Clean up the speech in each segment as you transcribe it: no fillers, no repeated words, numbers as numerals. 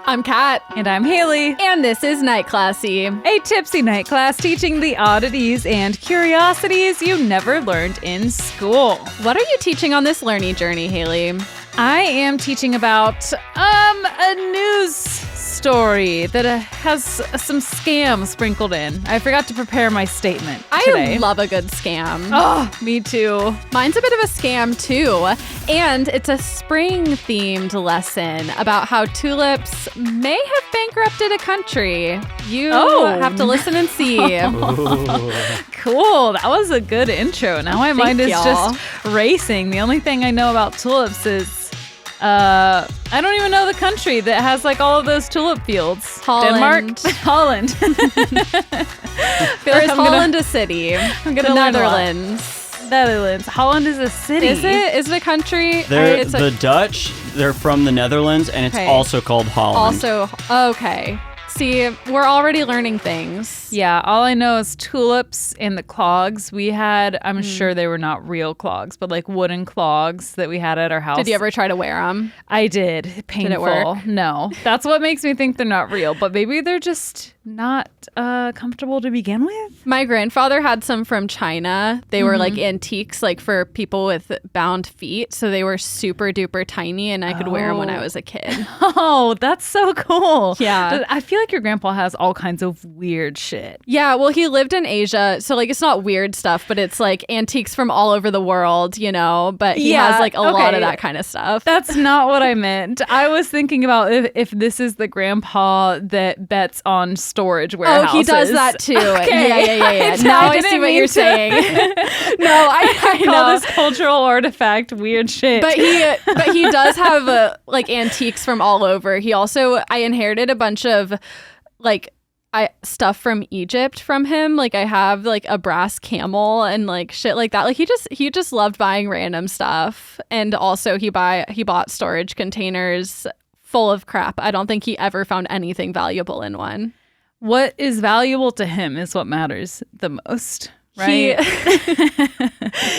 I'm Kat. And I'm Hayley. And this is Night Classy, a tipsy night class teaching the oddities and curiosities you never learned in school. What are you teaching on this learning journey, Hayley? I am teaching about a news story that has some scams sprinkled in. I forgot to prepare my statement today. I love a good scam. Oh, me too. Mine's a bit of a scam too. And it's a spring-themed lesson about how tulips may have bankrupted a country. You have to listen and see. Cool. That was a good intro. Now my mind is just racing. The only thing I know about tulips is I don't even know the country that has like all of those tulip fields. Holland. Denmark? Holland. There's Holland a city. I'm gonna the learn Netherlands. Holland is a city. Is it? Is it a country? They're the Dutch. They're from the Netherlands, and it's also called Holland. Okay. See, we're already learning things. Yeah, all I know is tulips and the clogs we had. I'm sure they were not real clogs, but like wooden clogs that we had at our house. Did you ever try to wear them? I did. Painful. Did it work? No. That's what makes me think they're not real, but maybe they're just not comfortable to begin with. My grandfather had some from China. They were like antiques, like for people with bound feet. So they were super duper tiny, and I could wear them when I was a kid. Oh, that's so cool. Yeah. I feel like your grandpa has all kinds of weird shit. Yeah, well, he lived in Asia, so like it's not weird stuff, but it's like antiques from all over the world, you know, but he has like a lot of that kind of stuff. That's not what I meant. I was thinking about if this is the grandpa that bets on storage warehouses. Oh, he does that too. Okay. Yeah. Now I see what you're saying. No, I call know. this cultural artifact weird shit. But he does have like antiques from all over. I inherited a bunch of like stuff from Egypt from him. Like I have like a brass camel and like shit like that. Like he just loved buying random stuff. And also he bought storage containers full of crap. I don't think he ever found anything valuable in one. What is valuable to him is what matters the most. Right.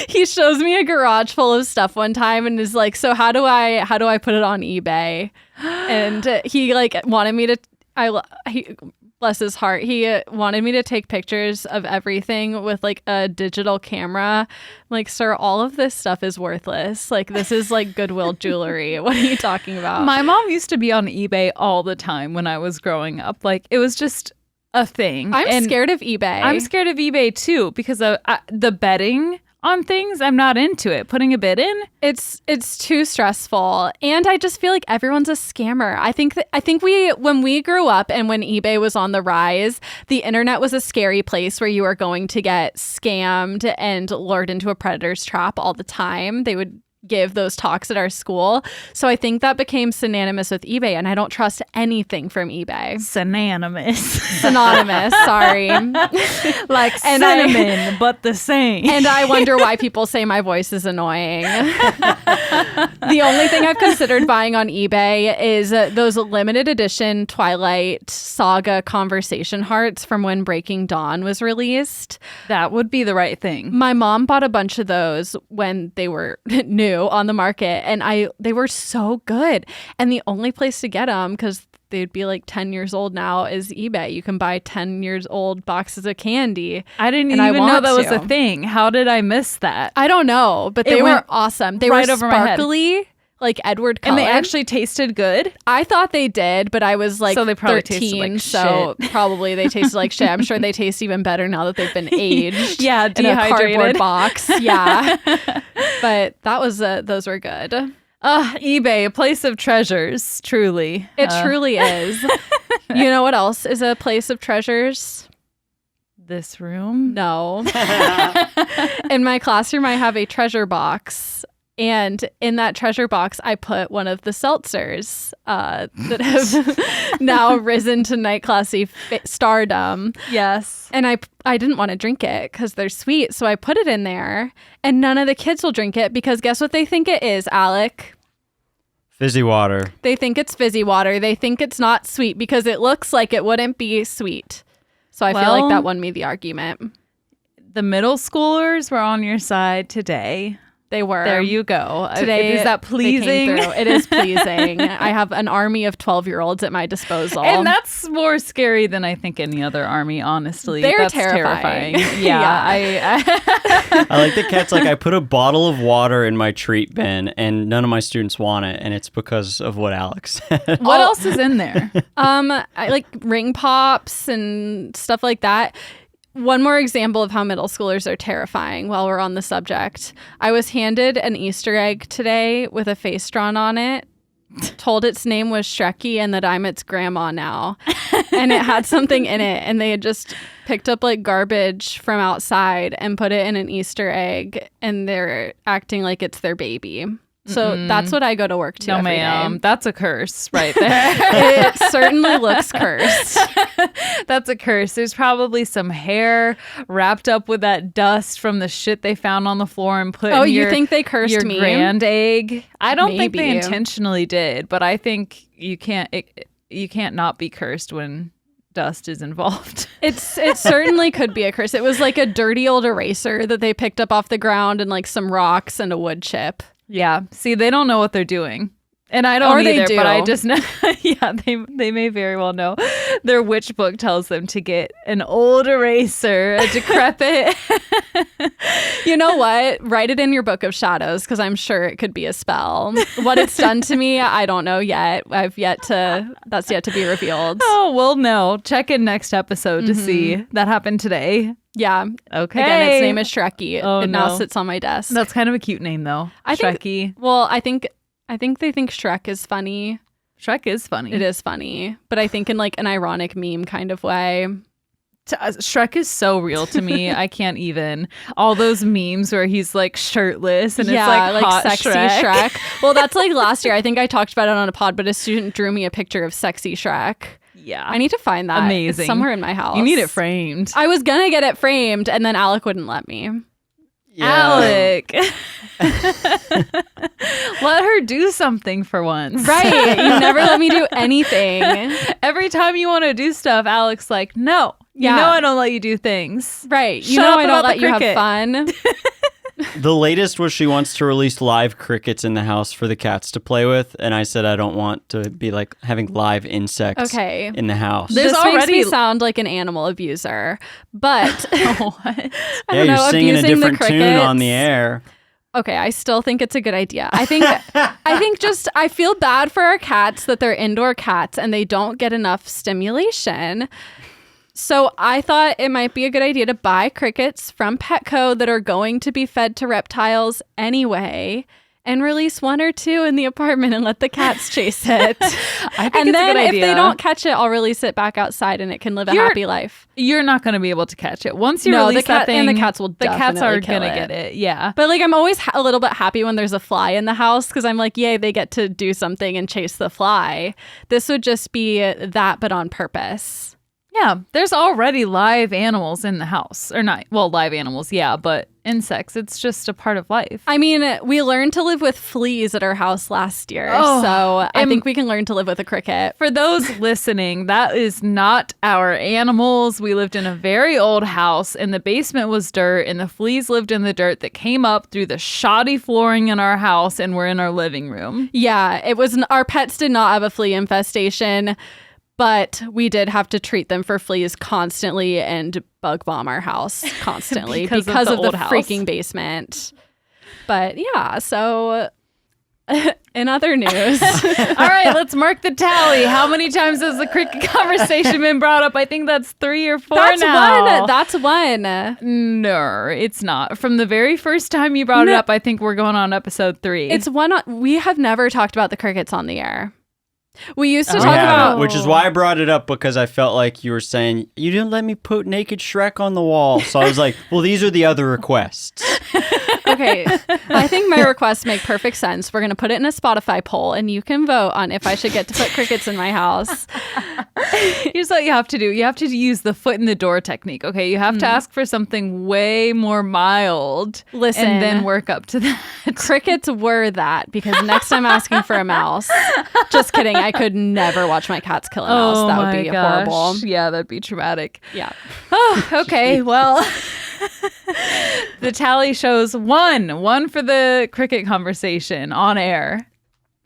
He shows me a garage full of stuff one time and is like, so how do I put it on eBay? And he like wanted me to bless his heart, he wanted me to take pictures of everything with like a digital camera. Like, sir, all of this stuff is worthless. Like, this is like Goodwill jewelry. What are you talking about? My mom used to be on eBay all the time when I was growing up. Like, it was just a thing. I'm scared of eBay. I'm scared of eBay too because of the betting on things. I'm not into it. Putting a bid in, it's too stressful, and I just feel like everyone's a scammer. I think when we grew up and when eBay was on the rise, the internet was a scary place where you were going to get scammed and lured into a predator's trap all the time. They would give those talks at our school. So I think that became synonymous with eBay, and I don't trust anything from eBay. Synonymous, sorry. Like cinnamon, but the same. And I wonder why people say my voice is annoying. The only thing I've considered buying on eBay is those limited edition Twilight Saga conversation hearts from when Breaking Dawn was released. That would be the right thing. My mom bought a bunch of those when they were new on the market, and they were so good. And the only place to get them, because they'd be like 10 years old now, is eBay. You can buy 10 years old boxes of candy. I didn't even know that was a thing. How did I miss that? I don't know, but they were awesome. They were sparkly, like Edward Cullen. And they actually tasted good? I thought they did, but I was like so they probably 13, tasted like so shit. Probably they tasted like shit. I'm sure they taste even better now that they've been aged. Yeah, in a dehydrated. cardboard box. Yeah. But that was those were good. eBay, a place of treasures, truly. It truly is. You know what else is a place of treasures? This room? No. In my classroom, I have a treasure box. And in that treasure box, I put one of the seltzers that have now risen to night classy stardom. Yes. And I didn't want to drink it because they're sweet. So I put it in there, and none of the kids will drink it because guess what they think it is, Alec? Fizzy water. They think it's fizzy water. They think it's not sweet because it looks like it wouldn't be sweet. So I feel like that won me the argument. The middle schoolers were on your side today. They were. There you go. Today, is that pleasing? It is pleasing. I have an army of 12-year-olds at my disposal. And that's more scary than I think any other army, honestly. That's terrifying. Yeah. Yeah. I like the cats. Like, I put a bottle of water in my treat bin, and none of my students want it, and it's because of what Alex said. What else is in there? I like ring pops and stuff like that. One more example of how middle schoolers are terrifying while we're on the subject. I was handed an Easter egg today with a face drawn on it, told its name was Shreky and that I'm its grandma now. And it had something in it, and they had just picked up like garbage from outside and put it in an Easter egg, and they're acting like it's their baby. So that's what I go to work to every day. That's a curse right there. It certainly looks cursed. That's a curse. There's probably some hair wrapped up with that dust from the shit they found on the floor and put in you think they cursed your me? grand egg? I don't think they Maybe. intentionally did, but I think you can't not be cursed when dust is involved. It certainly could be a curse. It was like a dirty old eraser that they picked up off the ground and like some rocks and a wood chip. Yeah. See, they don't know what they're doing. And I don't Or either, they do. but I just know. Yeah, they may very well know. Their witch book tells them to get an old eraser, a decrepit. You know what? Write it in your book of shadows, because I'm sure it could be a spell. What it's done to me, I don't know yet. That's yet to be revealed. Oh, we'll know. Check in next episode to see. That happened today. Yeah. Okay. Again, its name is Shreky. Oh, it now no. sits on my desk. That's kind of a cute name, though. Shreky. I think they think Shrek is funny. Shrek is funny. It is funny, but I think in like an ironic meme kind of way. Shrek is so real to me. I can't even. All those memes where he's like shirtless and it's like hot sexy Shrek. Well, that's like last year. I think I talked about it on a pod, but a student drew me a picture of sexy Shrek. Yeah. I need to find that. Amazing. It's somewhere in my house. You need it framed. I was going to get it framed, and then Alec wouldn't let me. Alec. Let her do something for once. Right. You never let me do anything. Every time you want to do stuff, Alec's like, no. Yeah. You know I don't let you do things. Right. You Shut know up I don't about let the you have cricket. fun. The latest was she wants to release live crickets in the house for the cats to play with, and I said I don't want to be like having live insects in the house. There's This already makes me sound like an animal abuser, but What? I Yeah, don't know, you're singing a abusing the different tune on the crickets. air. Okay, I still think it's a good idea. I think I feel bad for our cats that they're indoor cats and they don't get enough stimulation. So I thought it might be a good idea to buy crickets from Petco that are going to be fed to reptiles anyway, and release one or two in the apartment and let the cats chase it. I think And it's a then good if idea. they don't catch it, I'll release it back outside and it can live a happy life. You're not going to be able to catch it. Once you No, release the cat that thing, and the cats will the cats definitely are kill going to it. get it. Yeah. But like I'm always a little bit happy when there's a fly in the house, because I'm like, yay, they get to do something and chase the fly. This would just be that, but on purpose. Yeah, there's already live animals in the house. Or not, well, live animals, yeah, but insects, it's just a part of life. I mean, we learned to live with fleas at our house last year, Oh, so I think we can learn to live with a cricket. For those listening, that is not our animals. We lived in a very old house, and the basement was dirt, and the fleas lived in the dirt that came up through the shoddy flooring in our house and were in our living room. Yeah, it was. Our pets did not have a flea infestation, but we did have to treat them for fleas constantly and bug bomb our house constantly because of the old house. freaking basement. But yeah, so in other news, All right, let's mark the tally. How many times has the cricket conversation been brought up? I think that's 3 or 4 now. That's one. No, it's not. From the very first time you brought it up, I think we're going on episode 3. It's one. We have never talked about the crickets on the air. We used to We talk haven't, about. which is why I brought it up, because I felt like you were saying you didn't let me put naked Shrek on the wall. So I was like, well, these are the other requests. Okay, I think my requests make perfect sense. We're going to put it in a Spotify poll, and you can vote on if I should get to put crickets in my house. Here's what you have to do. You have to use the foot in the door technique. Okay, you have to ask for something way more mild. Listen. And then work up to that. Crickets were that, because next I'm asking for a mouse. Just kidding. I could never watch my cats kill a mouse. That would be horrible. Yeah, that'd be traumatic. Yeah. Oh, okay, well, The tally shows one for the cricket conversation on air.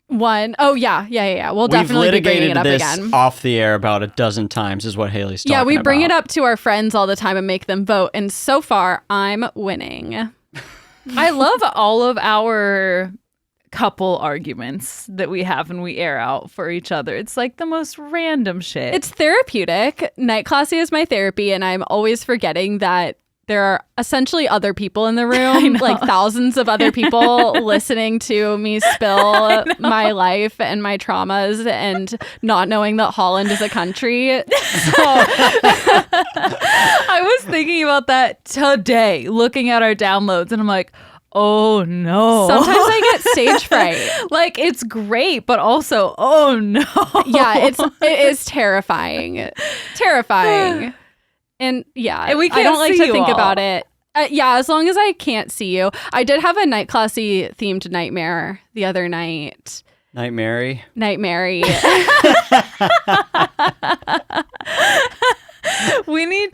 One. Oh, yeah. We'll definitely be bringing it up this again. Off the air about a dozen times is what Hayley's talking about. Yeah, we bring it up to our friends all the time and make them vote. And so far, I'm winning. I love all of our couple arguments that we have when we air out for each other. It's like the most random shit. It's therapeutic. Night Classy is my therapy, and I'm always forgetting that there are essentially other people in the room, like thousands of other people listening to me spill my life and my traumas and not knowing that Holland is a country. So I was thinking about that today, looking at our downloads, and I'm like, oh no. Sometimes I get stage fright. Like, it's great, but also, oh no. Yeah, it is terrifying. Terrifying. And yeah, and we I don't like to think all. about it. Yeah, as long as I can't see you. I did have a Night Classy themed nightmare the other night. Night Mary. We need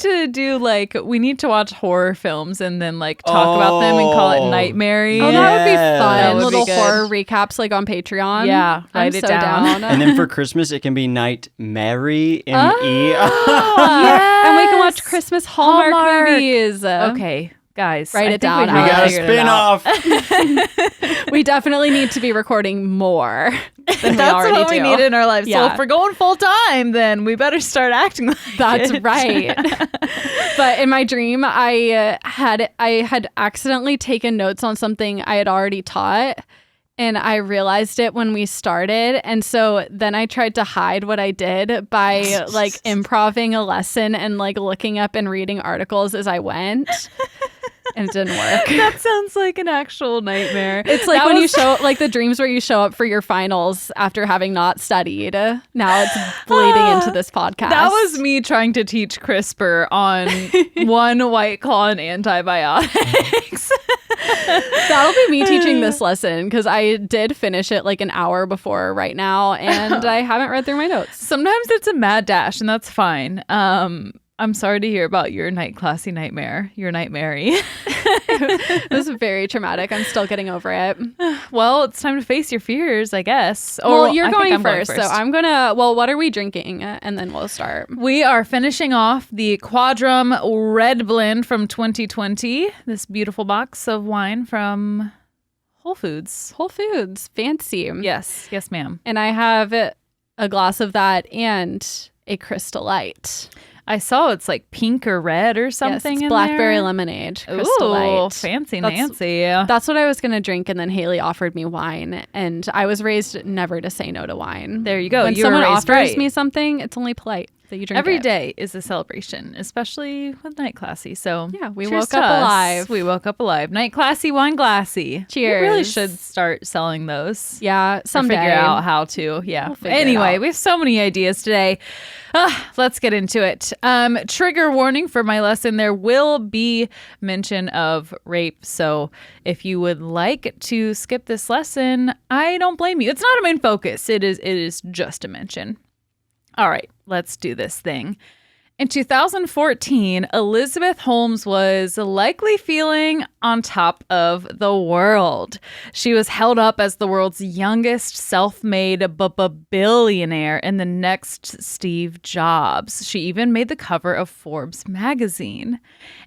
to watch horror films and then like talk about them and call it Nightmare. Oh, that would be fun. That would Little be horror recaps like on Patreon. Yeah, write it down. And then for Christmas, it can be Night Mary, M-E. Yes. And we can watch Christmas Hallmark movies. Okay, guys. Write it down. We got a spin-off. We definitely need to be recording more than we already That's what we need in our lives. Yeah. So if we're going full time, then we better start acting like That's it. right. But in my dream, I had accidentally taken notes on something I had already taught. And I realized it when we started. And so then I tried to hide what I did by like improving a lesson and like looking up and reading articles as I went. And it didn't work. That sounds like an actual nightmare. It's like when you show like the dreams where you show up for your finals after having not studied. Now it's bleeding into this podcast. That was me trying to teach CRISPR on one White Claw and antibiotics. That'll be me teaching this lesson because I did finish it like an hour before right now and I haven't read through my notes. Sometimes it's a mad dash and that's fine. I'm sorry to hear about your Night Classy nightmare, your Night Mary. It was very traumatic. I'm still getting over it. Well, it's time to face your fears, I guess. Well, you're going first, so I'm gonna. Well, what are we drinking? And then we'll start. We are finishing off the Quadrum Red Blend from 2020. This beautiful box of wine from Whole Foods. Whole Foods, fancy. Yes, ma'am. And I have a glass of that and a Crystal Light. I saw it's like pink or red or something. Yes, it's in blackberry there. lemonade. Crystal Light. Fancy That's Nancy. That's what I was gonna drink, and then Hayley offered me wine, and I was raised never to say no to wine. There you go. When someone offers me something, it's only polite that you drink Every it. day is a celebration, especially with Night Classy. So yeah, we cheers woke to up us. alive. We woke up alive. Night Classy, wine glassy. Cheers. We really should start selling those. Yeah, someday. Figure out how to. Yeah. We'll figure it Anyway, out. we have so many ideas today. Let's get into it. Trigger warning for my lesson. There will be mention of rape. So if you would like to skip this lesson, I don't blame you. It's not a main focus. It is just a mention. All right, let's do this thing. In 2014, Elizabeth Holmes was likely feeling on top of the world. She was held up as the world's youngest self-made billionaire and the next Steve Jobs. She even made the cover of Forbes magazine.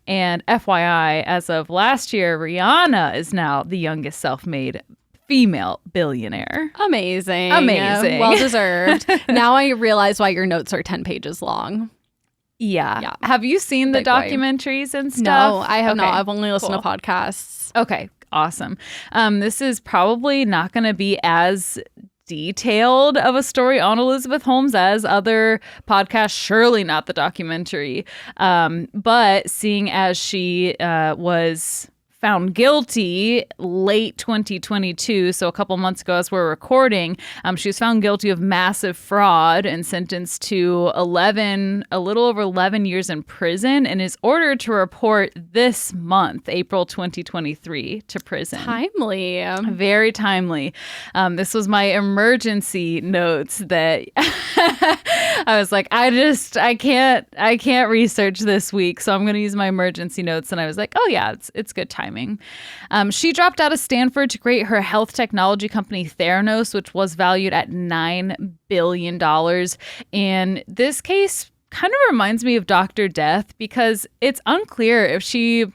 And FYI, as of last year, Rihanna is now the youngest self-made female billionaire. Amazing. Well deserved. Now I realize why your notes are 10 pages long. Yeah. Have you seen the documentaries and stuff? No, I have not. I've only listened to podcasts. Okay, awesome. This is probably not going to be as detailed of a story on Elizabeth Holmes as other podcasts, surely not the documentary. But seeing as she was found guilty late 2022, so a couple months ago as we're recording, she was found guilty of massive fraud and sentenced to a little over 11 years in prison, and is ordered to report this month, April 2023, to prison. Timely. Very timely. This was my emergency notes that I was like, I can't research this week, so I'm going to use my emergency notes. And I was like, oh yeah, it's good timing. She dropped out of Stanford to create her health technology company Theranos, which was valued at $9 billion. And this case kind of reminds me of Dr. Death because it's unclear if she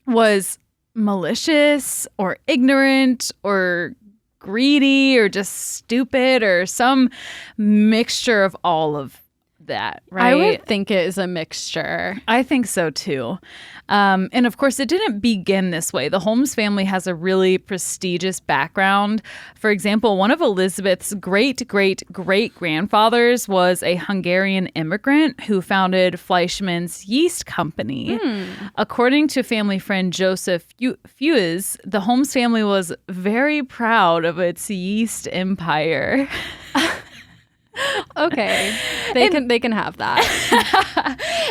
was malicious or ignorant or greedy or just stupid or some mixture of all of that, right? I would think it is a mixture. I think so too. And of course, it didn't begin this way. The Holmes family has a really prestigious background. For example, one of Elizabeth's great-great-great-grandfathers was a Hungarian immigrant who founded Fleischmann's Yeast Company. According to family friend Joseph Fewes, the Holmes family was very proud of its yeast empire. Okay, they can have that.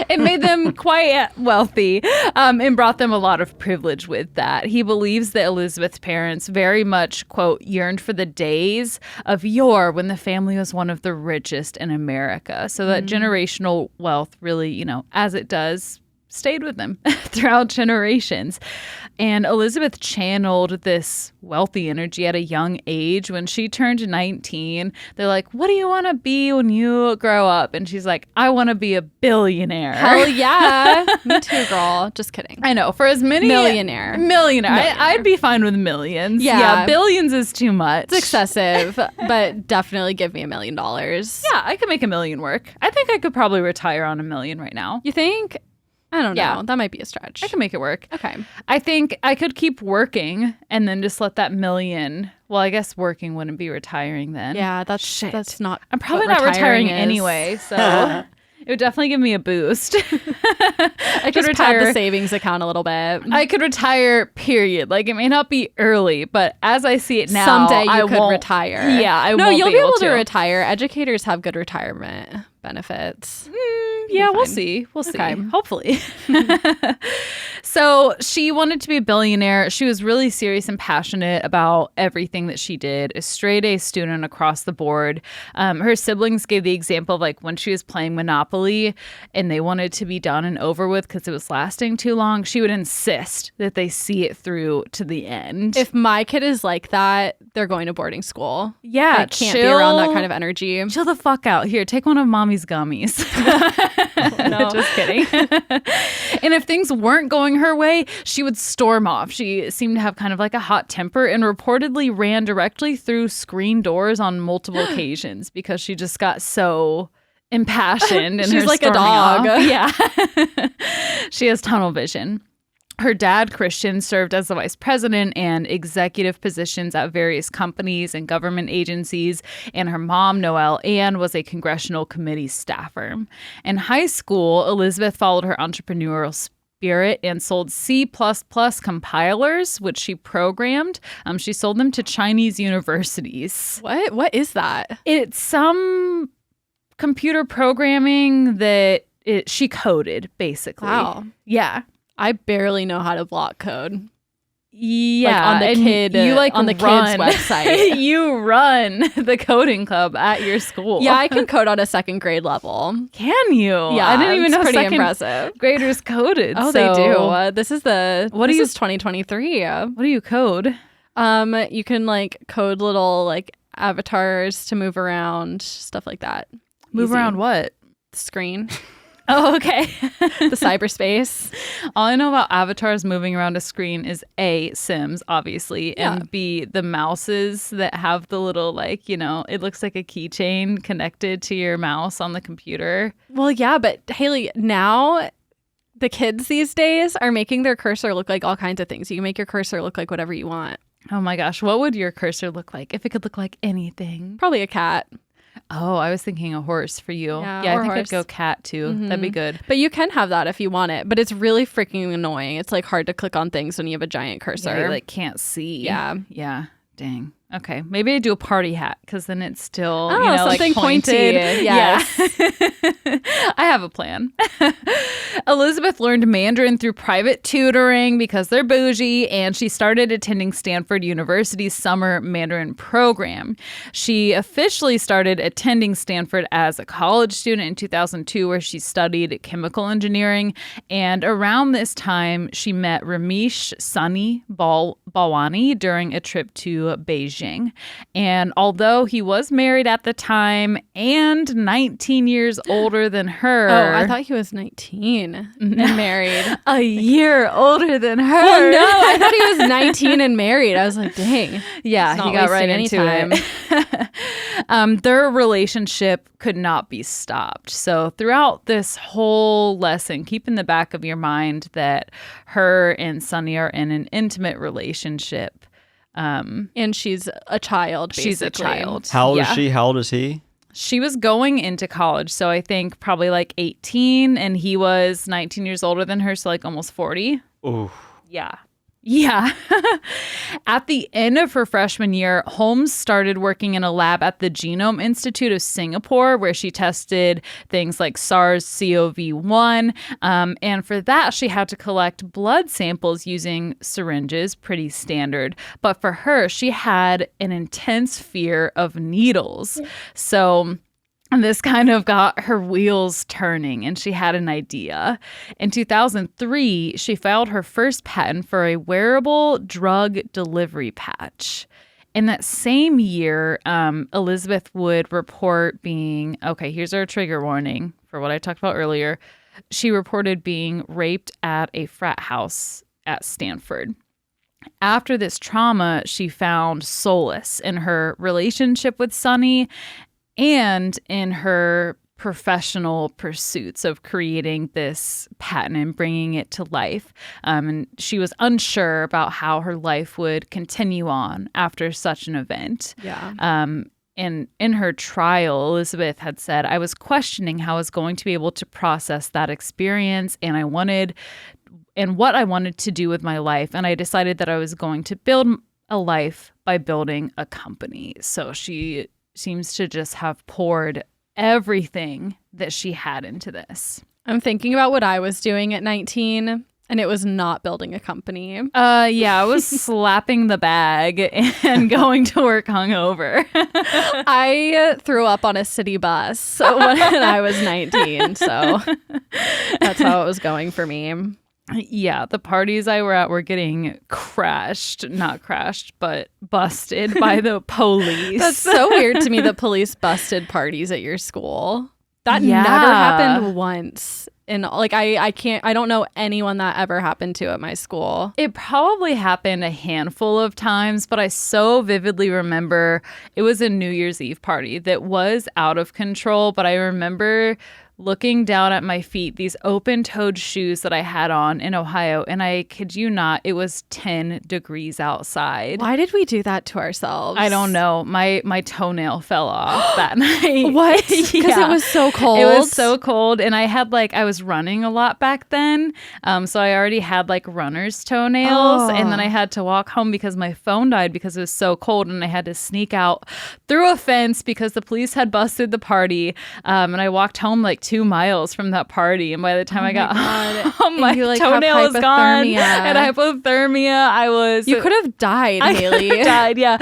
It made them quite wealthy and brought them a lot of privilege with that. He believes that Elizabeth's parents very much, quote, yearned for the days of yore when the family was one of the richest in America. So that generational wealth really, as it does, stayed with them throughout generations. And Elizabeth channeled this wealthy energy at a young age. When she turned 19, they're like, what do you want to be when you grow up? And she's like, I want to be a billionaire. Hell yeah. Me too, girl. Just kidding. I know. For as many... Millionaire. I'd be fine with millions. Yeah. Billions is too much. It's excessive, but definitely give me $1 million. Yeah, I could make $1 million work. I think I could probably retire on $1 million right now. You think? I don't know. That might be a stretch. I can make it work. Okay. I think I could keep working and then just let that $1 million. Well, I guess working wouldn't be retiring then. Yeah, that's not. I'm probably not retiring anyway, so it would definitely give me a boost. I could retire the savings account a little bit. I could retire, period. Like, it may not be early, but as I see it now, someday you could retire. Yeah, you'll be able to retire. Educators have good retirement benefits. Yeah, we'll see. Okay. Hopefully. So she wanted to be a billionaire. She was really serious and passionate about everything that she did. A straight A student across the board. Her siblings gave the example of like when she was playing Monopoly and they wanted to be done and over with because it was lasting too long, she would insist that they see it through to the end. If my kid is like that, they're going to boarding school. Yeah, I can't be around that kind of energy. Chill the fuck out. Here, take one of mommy's gummies. No. Just kidding. And if things weren't going her way, she would storm off. She seemed to have kind of like a hot temper and reportedly ran directly through screen doors on multiple occasions because she just got so impassioned. And she's like a dog. Yeah. She has tunnel vision. Her dad, Christian, served as the vice president and executive positions at various companies and government agencies. And her mom, Noelle Ann, was a congressional committee staffer. In high school, Elizabeth followed her entrepreneurial spirit and sold C++ compilers, which she programmed. She sold them to Chinese universities. What is that? It's some computer programming that she coded, basically. Wow. Yeah. I barely know how to block code. Yeah, on the kid's website. You run the coding club at your school. Yeah, I can code on a second grade level. Can you? Yeah, I didn't even know pretty second impressive. graders coded. Oh, so. they do. This is 2023. What do you code? You can like code little like avatars to move around, stuff like that. Move around what? The screen. Oh, okay. The cyberspace. All I know about avatars moving around a screen is A, Sims, obviously, and B, the mouses that have the little, like, it looks like a keychain connected to your mouse on the computer. Well, yeah, but Hayley, now the kids these days are making their cursor look like all kinds of things. You can make your cursor look like whatever you want. Oh my gosh. What would your cursor look like if it could look like anything? Probably a cat. Oh, I was thinking a horse for you. Yeah, I think I'd go cat too. Mm-hmm. That'd be good. But you can have that if you want it. But it's really freaking annoying. It's like hard to click on things when you have a giant cursor. Yeah, you like can't see. Yeah. Yeah. Dang. Okay. Maybe I do a party hat because then it's still, something like pointed. Yes. I have a plan. Elizabeth learned Mandarin through private tutoring because they're bougie, and she started attending Stanford University's summer Mandarin program. She officially started attending Stanford as a college student in 2002, where she studied chemical engineering. And around this time, she met Ramesh Sunny Balwani during a trip to Beijing. And although he was married at the time and 19 years older than her. Oh, I thought he was 19 and married. A year older than her. Well, no, I thought he was 19 and married. I was like, dang. Yeah, he got right into it. Their relationship could not be stopped. So throughout this whole lesson, keep in the back of your mind that her and Sunny are in an intimate relationship. And she's a child, basically. She's a child. How old is she? How old is he? She was going into college, so I think probably like 18, and he was 19 years older than her, so like almost 40. Ooh. Yeah. Yeah. At the end of her freshman year, Holmes started working in a lab at the Genome Institute of Singapore, where she tested things like SARS-CoV-1. And for that, she had to collect blood samples using syringes, pretty standard. But for her, she had an intense fear of needles. So... and this kind of got her wheels turning, and she had an idea. In 2003, she filed her first patent for a wearable drug delivery patch. In that same year, Elizabeth would report being, okay, here's our trigger warning for what I talked about earlier. She reported being raped at a frat house at Stanford. After this trauma, she found solace in her relationship with Sunny and in her professional pursuits of creating this patent and bringing it to life. And she was unsure about how her life would continue on after such an event. Yeah. And in her trial, Elizabeth had said, I was questioning how I was going to be able to process that experience, and what I wanted to do with my life. And I decided that I was going to build a life by building a company. So she seems to just have poured everything that she had into this. I'm thinking about what I was doing at 19, and it was not building a company. Yeah, I was slapping the bag and going to work hungover. I threw up on a city bus when I was 19, so that's how it was going for me. Yeah, the parties I were at were getting not crashed, but busted by the police. That's so weird to me that police busted parties at your school. That never happened once. And like, I don't know anyone that ever happened to at my school. It probably happened a handful of times, but I so vividly remember it was a New Year's Eve party that was out of control, but I remember looking down at my feet, these open-toed shoes that I had on in Ohio, and I kid you not, it was 10 degrees outside. Why did we do that to ourselves? I don't know. My toenail fell off that night. What? Because it was so cold? It was so cold, and I was running a lot back then, so I already had like runner's toenails, and then I had to walk home because my phone died because it was so cold, and I had to sneak out through a fence because the police had busted the party, and I walked home like 2 miles from that party, and by the time I got home, my toenail was gone. And hypothermia. You could have died, Hayley. Died, yeah.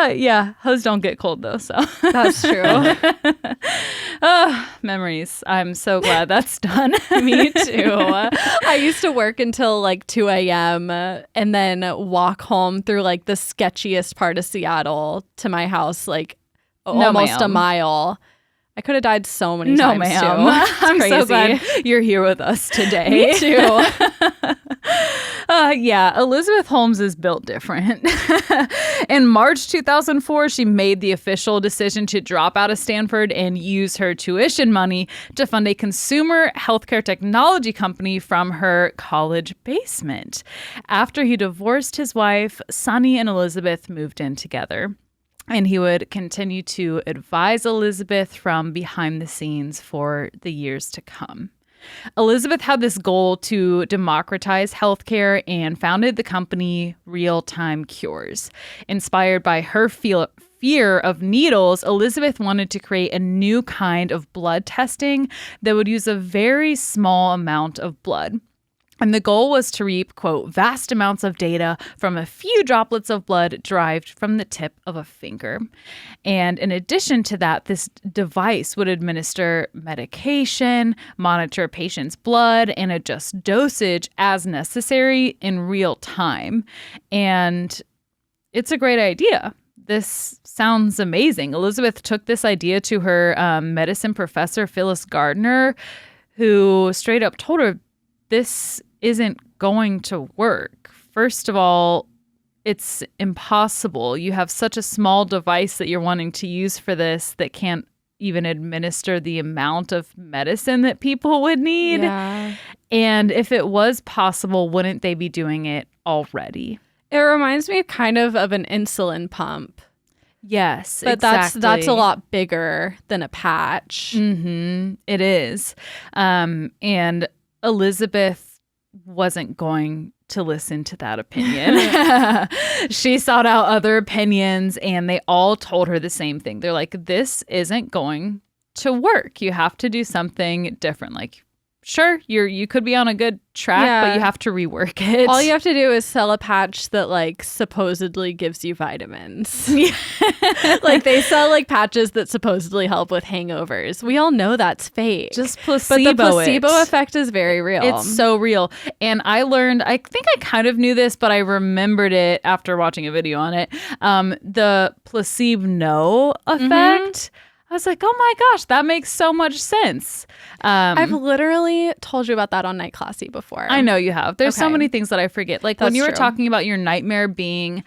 Yeah, hose don't get cold though, so that's true. Memories. I'm so glad that's done. Me too. I used to work until like 2 a.m. and then walk home through like the sketchiest part of Seattle to my house, like almost a mile. I could have died so many times, ma'am. too. I'm so glad you're here with us today. Me too. Yeah, Elizabeth Holmes is built different. In March 2004, she made the official decision to drop out of Stanford and use her tuition money to fund a consumer healthcare technology company from her college basement. After he divorced his wife, Sunny and Elizabeth moved in together. And he would continue to advise Elizabeth from behind the scenes for the years to come. Elizabeth had this goal to democratize healthcare and founded the company Real Time Cures, inspired by her fear of needles, Elizabeth wanted to create a new kind of blood testing that would use a very small amount of blood. And the goal was to reap, quote, vast amounts of data from a few droplets of blood derived from the tip of a finger. And in addition to that, this device would administer medication, monitor a patient's blood, and adjust dosage as necessary in real time. And it's a great idea. This sounds amazing. Elizabeth took this idea to her medicine professor, Phyllis Gardner, who straight up told her, this isn't going to work. First of all, it's impossible. You have such a small device that you're wanting to use for this that can't even administer the amount of medicine that people would need. Yeah. And if it was possible, wouldn't they be doing it already? It reminds me kind of an insulin pump. Yes, but exactly. that's a lot bigger than a patch. Mm-hmm. It is. And Elizabeth wasn't going to listen to that opinion. She sought out other opinions, and they all told her the same thing. They're like, this isn't going to work. You have to do something different. Like, sure, you could be on a good track, but you have to rework it. All you have to do is sell a patch that like supposedly gives you vitamins. Like they sell like patches that supposedly help with hangovers. We all know that's fake. Just placebo. But the placebo effect is very real. It's so real. And I learned, I think I kind of knew this, but I remembered it after watching a video on it. The placebo effect. I was like, oh my gosh, that makes so much sense. I've literally told you about that on Night Classy before. I know you have. There's so many things that I forget. Like when you were true. talking about your nightmare being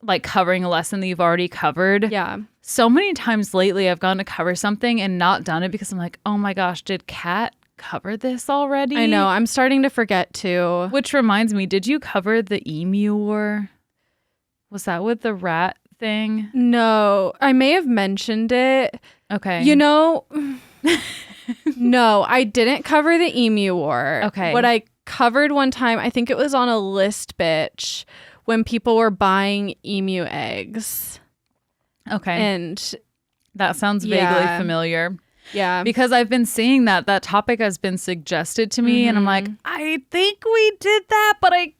like covering a lesson that you've already covered. Yeah. So many times lately I've gone to cover something and not done it because I'm like, oh my gosh, did Kat cover this already? I know. I'm starting to forget too. Which reminds me, did you cover the emu war? Was that with the rat thing? No, I may have mentioned it. Okay. You know, no, I didn't cover the emu war. Okay. What I covered one time, I think it was on a list bitch when people were buying emu eggs. Okay. And that sounds vaguely familiar. Yeah. Because I've been seeing that topic has been suggested to me and I'm like, I think we did that, but I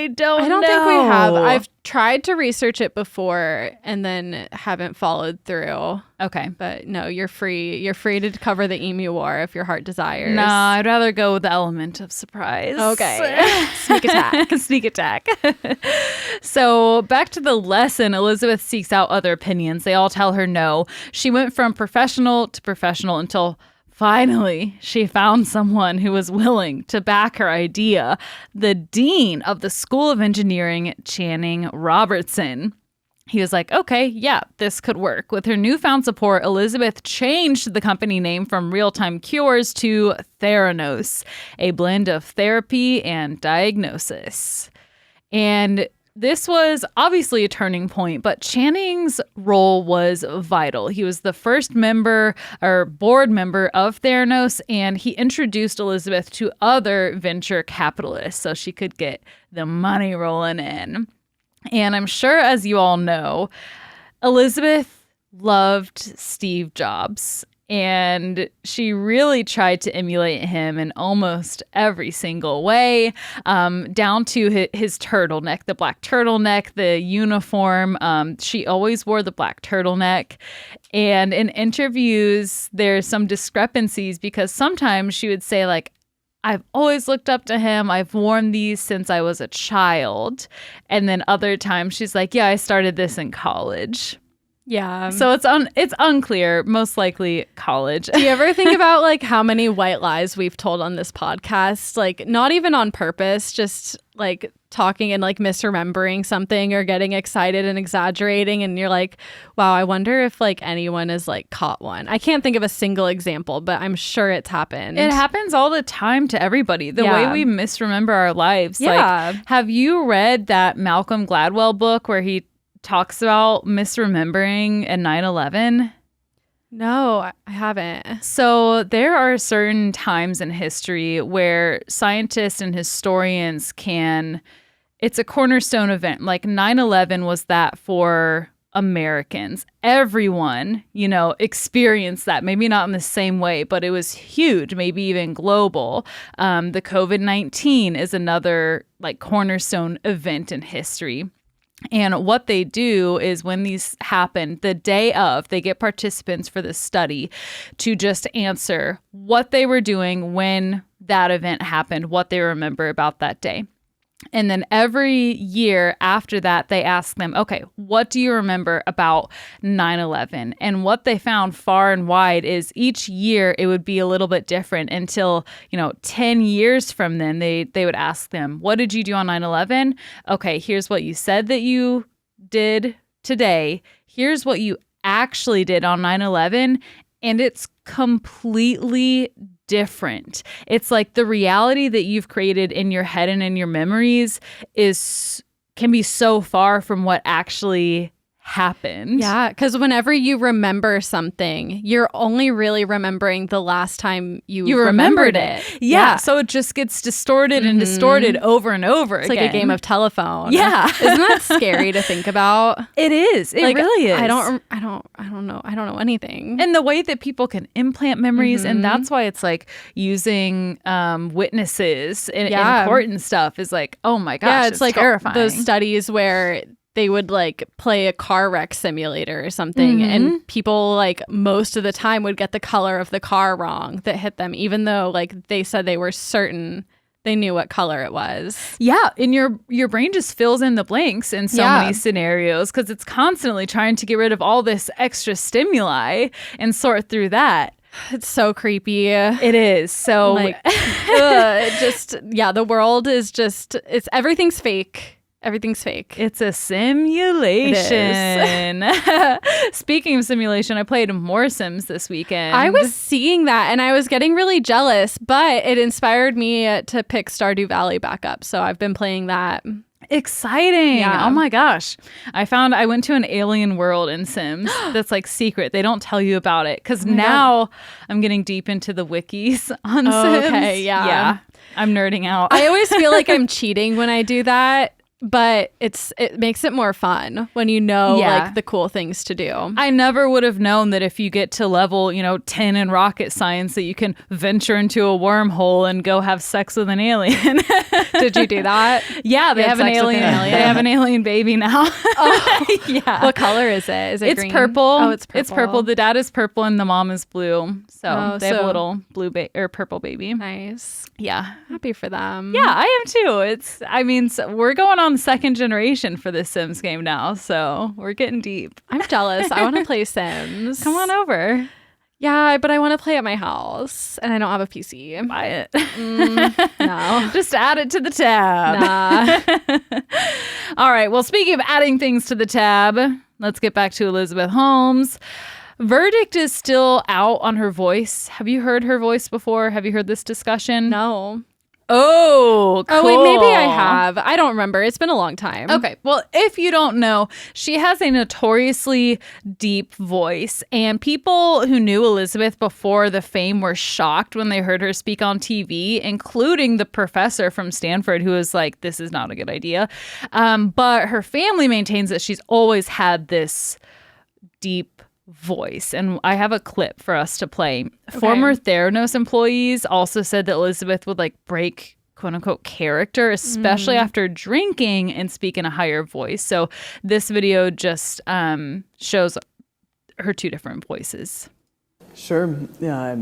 don't know. Think we have. I've tried to research it before and then haven't followed through. Okay. But no, you're free. You're free to cover the emu war if your heart desires. No, I'd rather go with the element of surprise. Okay. Sneak attack. Sneak attack. So back to the lesson, Elizabeth seeks out other opinions. They all tell her no. She went from professional to professional until finally, she found someone who was willing to back her idea, the dean of the School of Engineering, Channing Robertson. He was like, okay, yeah, this could work. With her newfound support, Elizabeth changed the company name from Real-Time Cures to Theranos, a blend of therapy and diagnosis. And this was obviously a turning point, but Channing's role was vital. He was the first member or board member of Theranos, and he introduced Elizabeth to other venture capitalists so she could get the money rolling in. And I'm sure, as you all know, Elizabeth loved Steve Jobs. And she really tried to emulate him in almost every single way, down to his turtleneck, the black turtleneck, the uniform. She always wore the black turtleneck. And in interviews, there's some discrepancies because sometimes she would say, like, I've always looked up to him. I've worn these since I was a child. And then other times she's like, yeah, I started this in college. Yeah. So it's unclear, most likely college. Do you ever think about like how many white lies we've told on this podcast? Like not even on purpose, just like talking and like misremembering something or getting excited and exaggerating. And you're like, wow, I wonder if like anyone has like caught one. I can't think of a single example, but I'm sure it's happened. It happens all the time to everybody. The way we misremember our lives. Yeah. Like, have you read that Malcolm Gladwell book where he talks about misremembering and 9/11? No, I haven't. So there are certain times in history where scientists and historians it's a cornerstone event. Like 9/11 was that for Americans. Everyone, experienced that. Maybe not in the same way, but it was huge, maybe even global. The COVID-19 is another cornerstone event in history. And what they do is when these happen, the day of, they get participants for this study to just answer what they were doing when that event happened, what they remember about that day. And then every year after that, they ask them, okay, what do you remember about 9/11? And what they found far and wide is each year it would be a little bit different until, 10 years from then, they would ask them, what did you do on 9/11? Okay, here's what you said that you did today. Here's what you actually did on 9/11. And it's completely different. It's like the reality that you've created in your head and in your memories can be so far from what actually happened. Yeah, because whenever you remember something, you're only really remembering the last time you remembered it. Yeah, so it just gets distorted and distorted over and over again. It's like a game of telephone. Yeah. Isn't that scary to think about? It is. It really is. I don't know. I don't know anything. And the way that people can implant memories, and that's why it's using witnesses in court and stuff is oh my gosh, it's terrifying. Those studies where they would play a car wreck simulator or something, and people most of the time would get the color of the car wrong that hit them, even though they said they were certain they knew what color it was. Yeah, and your brain just fills in the blanks in so many scenarios because it's constantly trying to get rid of all this extra stimuli and sort through that. It's so creepy. It is. So the world is everything's fake. Everything's fake. It's a simulation. Speaking of simulation, I played more Sims this weekend. I was seeing that and I was getting really jealous, but it inspired me to pick Stardew Valley back up. So I've been playing that. Exciting. Yeah. Oh my gosh. I went to an alien world in Sims that's secret. They don't tell you about it because now I'm getting deep into the wikis on Sims. Okay, yeah. I'm nerding out. I always feel like I'm cheating when I do that. But it makes it more fun when the cool things to do. I never would have known that if you get to level, 10 in rocket science that you can venture into a wormhole and go have sex with an alien. Did you do that? Yeah, they have an alien. They have an alien baby now. Oh, yeah. What color is it? Is it green? Purple. Oh, it's purple. It's purple. The dad is purple and the mom is blue. So they have a little blue or purple baby. Nice. Yeah. Happy for them. Yeah, I am too. We're going on the second generation for this Sims game now, so we're getting deep. I'm jealous. I want to play Sims. Come on over. Yeah, but I want to play at my house, and I don't have a PC. Buy it. No. Just add it to the tab. Nah. All right, well, speaking of adding things to the tab, let's get back to Elizabeth Holmes. Verdict is still out on her voice. Have you heard her voice before? Have you heard this discussion? No. Oh, cool. Oh, wait, maybe I have. I don't remember. It's been a long time. Okay. Well, if you don't know, she has a notoriously deep voice, and people who knew Elizabeth before the fame were shocked when they heard her speak on TV, including the professor from Stanford who was like, this is not a good idea. But her family maintains that she's always had this deep voice, and I have a clip for us to play. Okay. Former Theranos employees also said that Elizabeth would break quote unquote character, especially after drinking and speak in a higher voice. So this video just shows her two different voices. Sure. Yeah.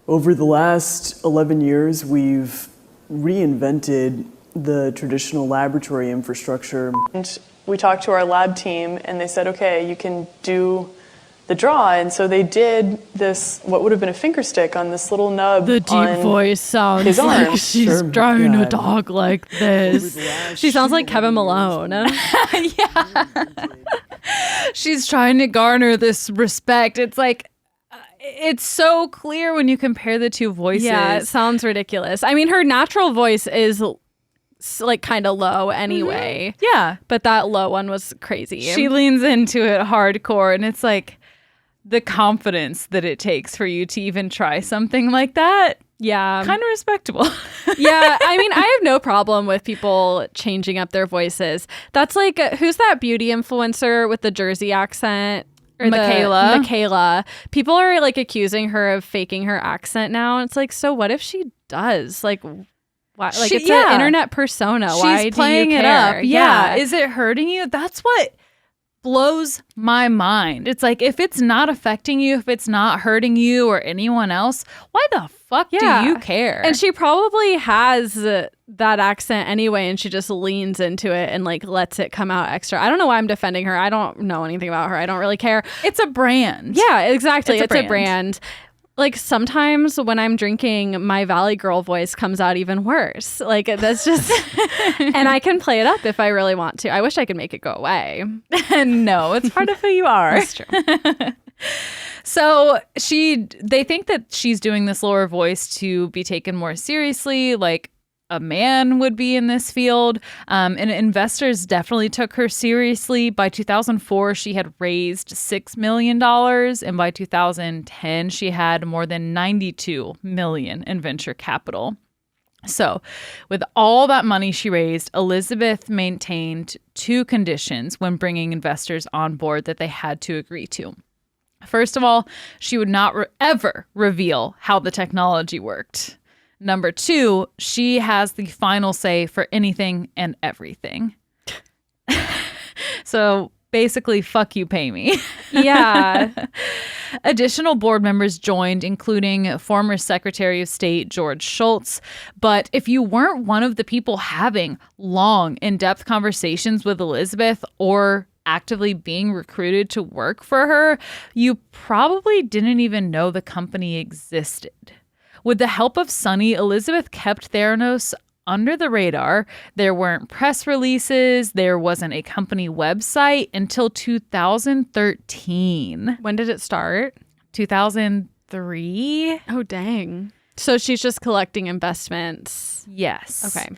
Over the last 11 years, we've reinvented the traditional laboratory infrastructure. And we talked to our lab team and they said, okay, you can do the draw. And so they did this, what would have been a finger stick on this little nub. The deep voice sounds like she's trying to talk like this. She sounds like Kevin Malone. Yeah. She's trying to garner this respect. It's it's so clear when you compare the two voices. Yeah, it sounds ridiculous. I mean, her natural voice is kind of low anyway. Mm-hmm. Yeah. But that low one was crazy. She leans into it hardcore, and it's the confidence that it takes for you to even try something like that. Yeah. Kind of respectable. Yeah. I mean, I have no problem with people changing up their voices. That's like, who's that beauty influencer with the Jersey accent? Or Michaela. People are like accusing her of faking her accent now. It's like, so what if she does? Like, why? Like, it's an internet persona. Why playing do you it care? up. Yeah. Is it hurting you? That's what blows my mind. It's like, if it's not affecting you, if it's not hurting you or anyone else, why the fuck do you care? And she probably has that accent anyway, and she just leans into it and like lets it come out extra. I don't know why I'm defending her. I don't know anything about her. I don't really care. It's a brand. Yeah, exactly. It's a brand. Like, sometimes when I'm drinking, my Valley Girl voice comes out even worse. Like, that's just... and I can play it up if I really want to. I wish I could make it go away. No, it's part of who you are. That's true. So they think that she's doing this lower voice to be taken more seriously, like a man would be in this field. And investors definitely took her seriously. By 2004, she had raised $6 million. And by 2010, she had more than $92 million in venture capital. So with all that money she raised, Elizabeth maintained 2 conditions when bringing investors on board that they had to agree to. First of all, she would not ever reveal how the technology worked. Number 2, she has the final say for anything and everything. So basically, fuck you, pay me. Yeah. Additional board members joined, including former Secretary of State George Shultz. But if you weren't one of the people having long, in-depth conversations with Elizabeth or actively being recruited to work for her, you probably didn't even know the company existed. With the help of Sonny, Elizabeth kept Theranos under the radar. There weren't press releases. There wasn't a company website until 2013. When did it start? 2003. Oh, dang. So she's just collecting investments. Yes. Okay.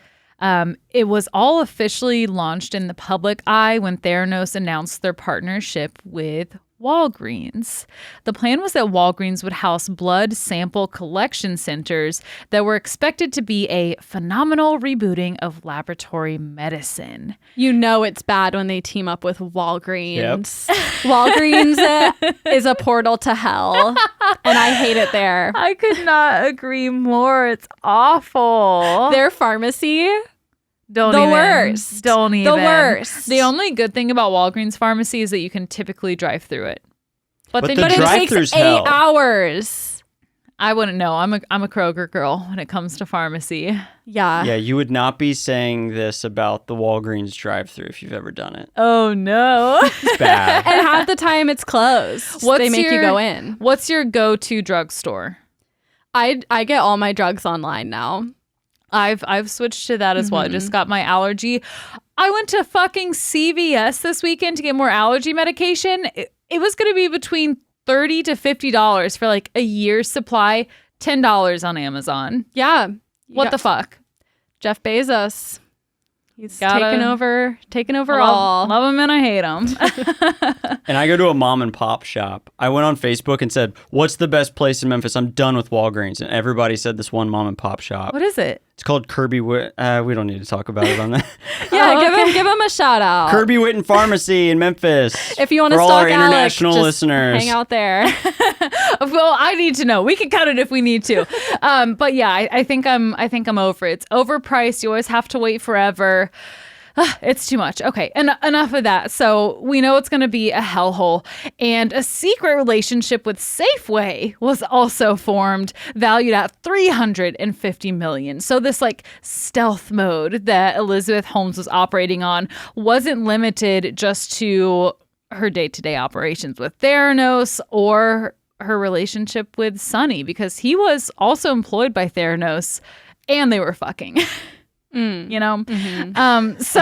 It was all officially launched in the public eye when Theranos announced their partnership with Walgreens. The plan was that Walgreens would house blood sample collection centers that were expected to be a phenomenal rebooting of laboratory medicine. You know it's bad when they team up with Walgreens. Yep. Walgreens is a portal to hell, and I hate it there. I could not agree more. It's awful. Their pharmacy... The worst. The worst. The only good thing about Walgreens pharmacy is that you can typically drive through it. But it takes 8 hours. I wouldn't know. I'm a Kroger girl when it comes to pharmacy. Yeah. Yeah, you would not be saying this about the Walgreens drive-thru if you've ever done it. Oh, no. It's bad. And half the time it's closed. They make you go in. What's your go-to drugstore? I get all my drugs online now. I've switched to that as well. I just got my allergy. I went to fucking CVS this weekend to get more allergy medication. It was going to be between $30 to $50 for like a year's supply. $10 on Amazon. Yeah. What the fuck? Jeff Bezos. He's taken over all. Love him and I hate him. And I go to a mom and pop shop. I went on Facebook and said, what's the best place in Memphis? I'm done with Walgreens. And everybody said this one mom and pop shop. What is it? It's called Kirby Witt. We don't need to talk about it on that. Yeah, give him a shout out. Kirby Witten Pharmacy in Memphis. If you want to stalk all our international Alec, listeners, hang out there. Well, I need to know. We can cut it if we need to. But yeah, I think I'm over it. It's overpriced. You always have to wait forever. It's too much. Okay, enough of that. So we know it's going to be a hellhole. And a secret relationship with Safeway was also formed, valued at $350 million. So this like stealth mode that Elizabeth Holmes was operating on wasn't limited just to her day-to-day operations with Theranos or her relationship with Sonny, because he was also employed by Theranos and they were fucking. You know? Mm-hmm. So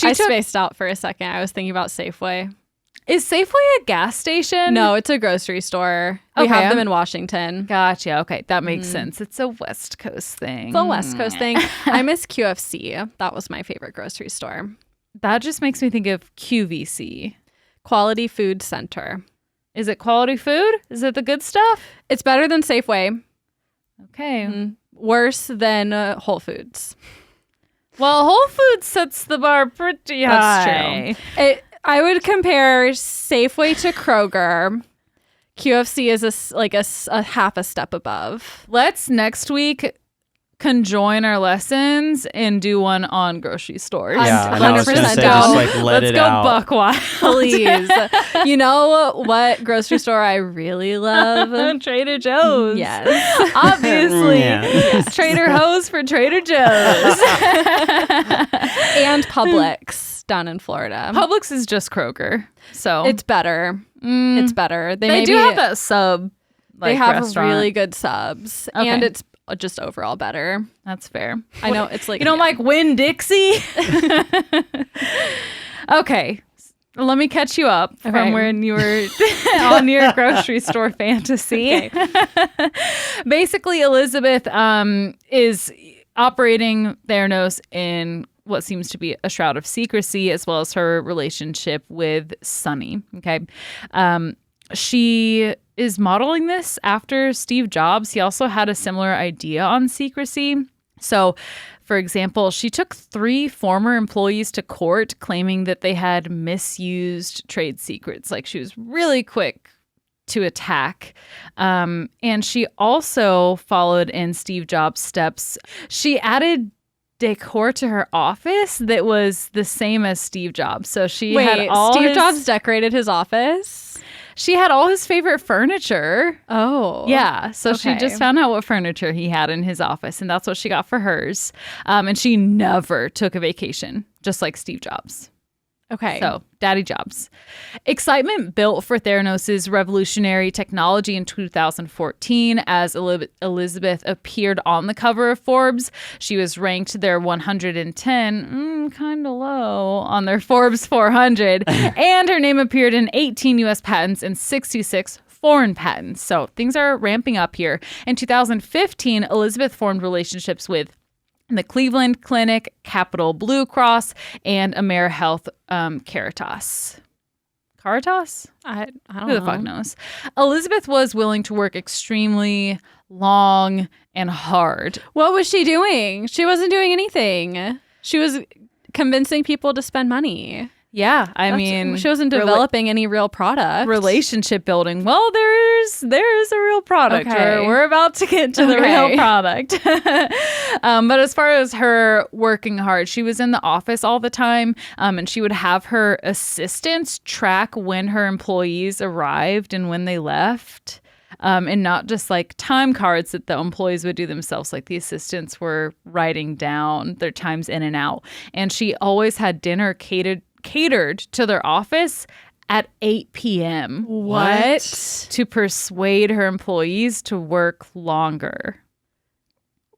I spaced out for a second. I was thinking about Safeway. Is Safeway a gas station? No, it's a grocery store. We have them in Washington. Gotcha. Okay, that makes sense. It's a West Coast thing. It's a West Coast thing. I miss QFC. That was my favorite grocery store. That just makes me think of QVC. Quality Food Center. Is it quality food? Is it the good stuff? It's better than Safeway. Okay. Worse than Whole Foods. Well, Whole Foods sets the bar pretty high. That's true. I would compare Safeway to Kroger. QFC is a half a step above. Let's next week conjoin our lessons and do one on grocery stores. Yeah, I was gonna say, just like let Let's it go out. buck wild. Please. You know what grocery store I really love? Trader Joe's. Yes. Obviously. Yeah. Trader Joe's for Trader Joe's. And Publix down in Florida. Publix is just Kroger. So It's better. It's better. they do have that sub They have restaurant. really good subs. Okay. And it's just overall better. That's fair. I know it's like You don't like Winn-Dixie? Okay. Let me catch you up from when you were on your grocery store fantasy. Basically, Elizabeth is operating Theranos in what seems to be a shroud of secrecy, as well as her relationship with Sonny. Okay. She is modeling this after Steve Jobs. He also had a similar idea on secrecy. So, for example, she took 3 former employees to court claiming that they had misused trade secrets. Like, she was really quick to attack. And she also followed in Steve Jobs' steps. She added decor to her office that was the same as Steve Jobs. So she had all Steve Jobs decorated his office? She had all his favorite furniture. Oh. Yeah. So she Okay. just found out what furniture he had in his office, and that's what she got for hers. And she never took a vacation, just like Steve Jobs. Okay. So, Daddy Jobs. Excitement built for Theranos' revolutionary technology in 2014 as Elizabeth appeared on the cover of Forbes. She was ranked their 110, kind of low, on their Forbes 400. And her name appeared in 18 U.S. patents and 66 foreign patents. So, things are ramping up here. In 2015, Elizabeth formed relationships with the Cleveland Clinic, Capital Blue Cross, and AmeriHealth Caritas. Caritas? I don't know. Who the fuck knows? Elizabeth was willing to work extremely long and hard. What was she doing? She wasn't doing anything. She was convincing people to spend money. Yeah, I mean, she wasn't developing any real product. Relationship building. Well, there is a real product. Okay. We're about to get to the real product. But as far as her working hard, she was in the office all the time, and she would have her assistants track when her employees arrived and when they left. And not just like time cards that the employees would do themselves. Like the assistants were writing down their times in and out. And she always had dinner catered to their office at 8 p.m. What? To persuade her employees to work longer.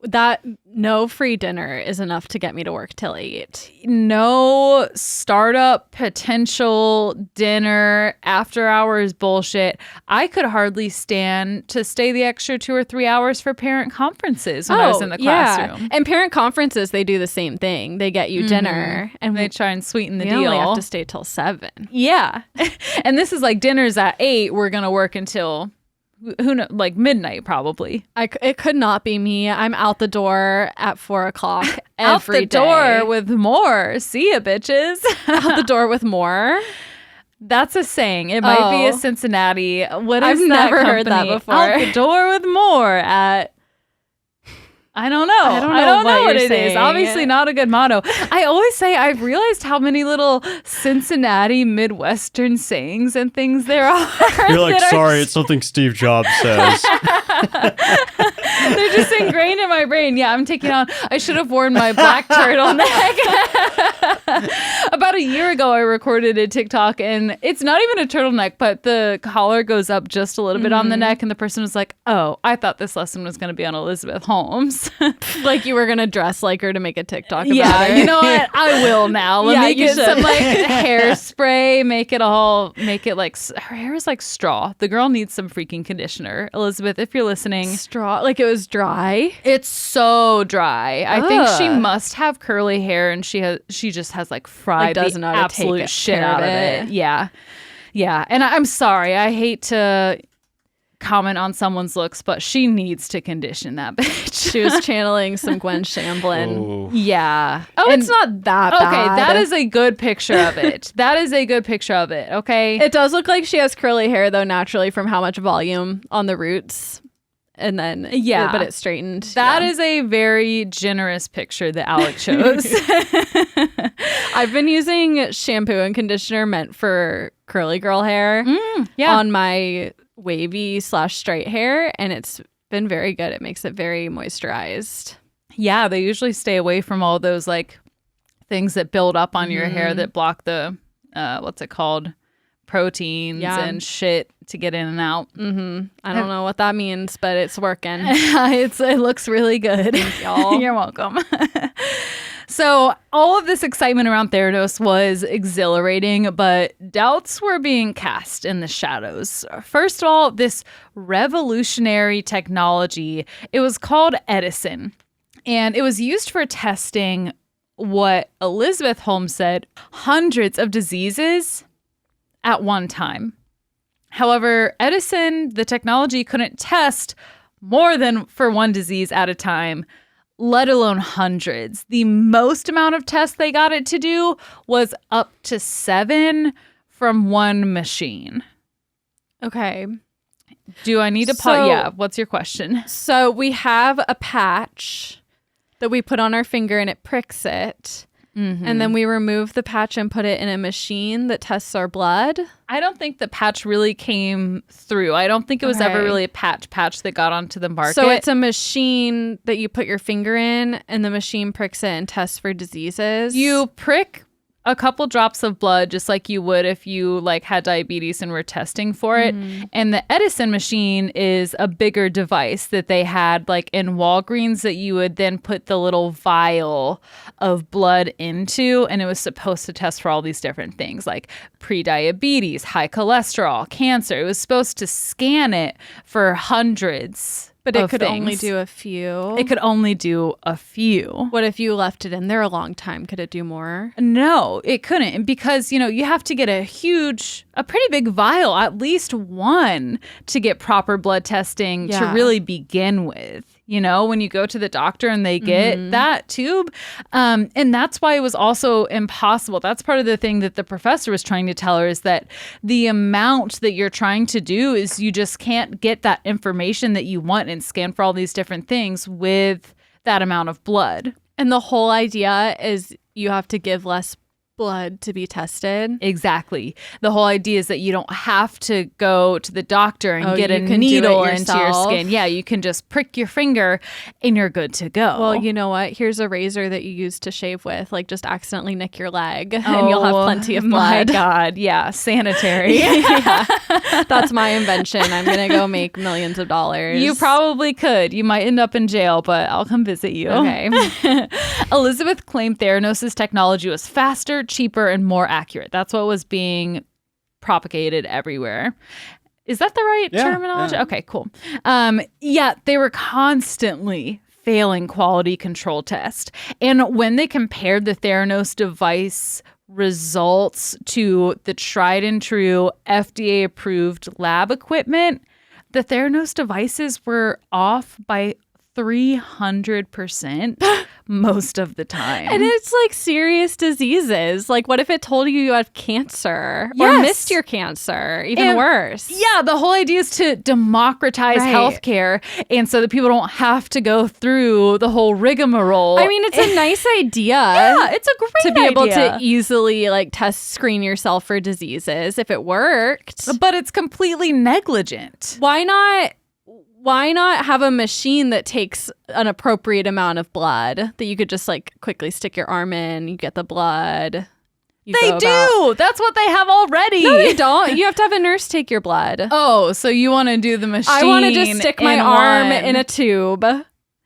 That no free dinner is enough to get me to work till 8. No startup potential dinner, after hours bullshit. I could hardly stand to stay the extra 2 or 3 hours for parent conferences when I was in the classroom. Yeah. And parent conferences, they do the same thing. They get you dinner and They try and sweeten the we deal. only have to stay till 7. Yeah. And this is like dinner's at 8. We're going to work until who knows, like midnight probably. It could not be me. I'm out the door at 4 o'clock Out every the door day. with more. See ya, bitches. Out the door with more. That's a saying. It might be a Cincinnati. What is I've that never heard that company? before. Out the door with more at... I don't know. I don't know what you're it is. saying. Obviously not a good motto. I always say I've realized how many little Cincinnati Midwestern sayings and things there are. You're like, sorry, it's something Steve Jobs says. They're just ingrained in my brain. Yeah, I'm taking on. I should have worn my black turtleneck. About a year ago, I recorded a TikTok, and it's not even a turtleneck, but the collar goes up just a little bit on the neck, and the person was like, "Oh, I thought this lesson was going to be on Elizabeth Holmes." Like you were going to dress like her to make a TikTok about Yeah, her. you know what? I will now. Let me you get should. some like hairspray. Make it like her hair is like straw. The girl needs some freaking conditioner. Elizabeth, if you're listening, Straw, like it was dry. it's so dry. I think she Ugh. must have curly hair, and she just has like fried doesn't the know how to take absolute it- shit care out of of it. it. Yeah, yeah. And I'm sorry. I hate to comment on someone's looks, but she needs to condition that bitch. She was channeling some Gwen Shamblin. Ooh. Yeah. Oh, it's not that bad. Okay, that is a good picture of it. That is a good picture of it, okay? It does look like she has curly hair, though, naturally from how much volume on the roots. And then, but it's straightened. That is a very generous picture that Alex chose. I've been using shampoo and conditioner meant for curly girl hair on my wavy / straight hair, and it's been very good. It makes it very moisturized. Yeah, they usually stay away from all those like things that build up on your hair that block the what's it called? Proteins and shit to get in and out. I don't know what that means, but it's working. It looks really good. Thank y'all. You're welcome. So all of this excitement around Theranos was exhilarating, but doubts were being cast in the shadows. First of all, this revolutionary technology, it was called Edison, and it was used for testing what Elizabeth Holmes said, hundreds of diseases at one time. However, Edison, the technology couldn't test more than for one disease at a time, let alone hundreds. The most amount of tests they got it to do was up to 7 from one machine. Okay. Do I need to pause? Yeah, what's your question? So we have a patch that we put on our finger and it pricks it. And then we remove the patch and put it in a machine that tests our blood. I don't think the patch really came through. I don't think it was ever really a patch that got onto the market. So it's a machine that you put your finger in and the machine pricks it and tests for diseases. You prick a couple drops of blood just like you would if you like had diabetes and were testing for it. And the Edison machine is a bigger device that they had like in Walgreens that you would then put the little vial of blood into, and it was supposed to test for all these different things like pre-diabetes, high cholesterol, cancer. It was supposed to scan it for hundreds. But it could only do a few. It could only do a few. What if you left it in there a long time? Could it do more? No, it couldn't, because, you know, you have to get a pretty big vial, at least one, to get proper blood testing to really begin with. You know, when you go to the doctor and they get that tube. And that's why it was also impossible. That's part of the thing that the professor was trying to tell her, is that the amount that you're trying to do is you just can't get that information that you want and scan for all these different things with that amount of blood. And the whole idea is you have to give less blood to be tested. Exactly. The whole idea is that you don't have to go to the doctor and get a needle into your skin. Yeah, you can just prick your finger and you're good to go. Well, you know what? Here's a razor that you use to shave with. Like, just accidentally nick your leg and you'll have plenty of blood. My God. Yeah. Sanitary. Yeah. That's my invention. I'm going to go make millions of dollars. You probably could. You might end up in jail, but I'll come visit you. Okay. Elizabeth claimed Theranos' technology was faster, cheaper, and more accurate. That's what was being propagated everywhere. Is that the right terminology? Yeah. Okay, cool. They were constantly failing quality control tests. And when they compared the Theranos device results to the tried and true FDA approved lab equipment, the Theranos devices were off by 300% most of the time. And it's like serious diseases. Like, what if it told you have cancer or missed your cancer? Even worse. Yeah, the whole idea is to democratize healthcare, and so that people don't have to go through the whole rigmarole. I mean, it's a nice idea. Yeah, it's a great idea. To be able to easily like screen yourself for diseases if it worked. But it's completely negligent. Why not have a machine that takes an appropriate amount of blood that you could just like quickly stick your arm in, you get the blood. They do. That's what they have already. No, they don't. You have to have a nurse take your blood. Oh, so you want to do the machine? I want to just stick my arm in a tube.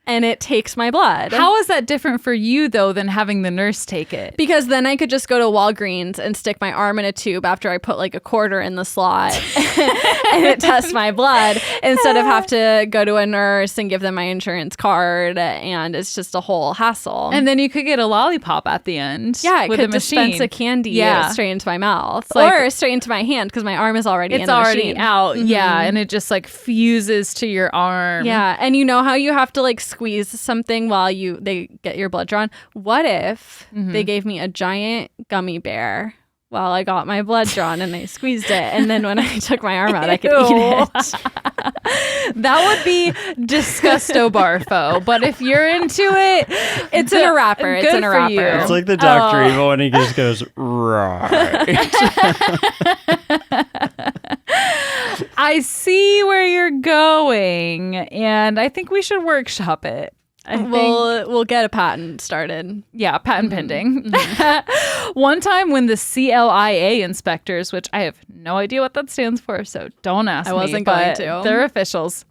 and it takes my blood. How is that different for you, though, than having the nurse take it? Because then I could just go to Walgreens and stick my arm in a tube after I put like a quarter in the slot and it tests my blood instead of have to go to a nurse and give them my insurance card. And it's just a whole hassle. And then you could get a lollipop at the end. Yeah, it with could a machine. dispense a candy straight into my mouth like, or straight into my hand because my arm is already in the machine. It's already out. Yeah, and it just like fuses to your arm. Yeah, and you know how you have to like squeeze something while they get your blood drawn? What if they gave me a giant gummy bear while I got my blood drawn and I squeezed it, and then when I took my arm out, I could eat it? That would be disgusto barfo. But if you're into it, it's in a wrapper. It's in a wrapper. You. It's like the Dr. Evil when he just goes, right. I see where you're going, and I think we should workshop it. We'll get a patent started. Yeah, patent pending. One time when the CLIA inspectors, which I have no idea what that stands for, so don't ask me. I wasn't going to. They're officials.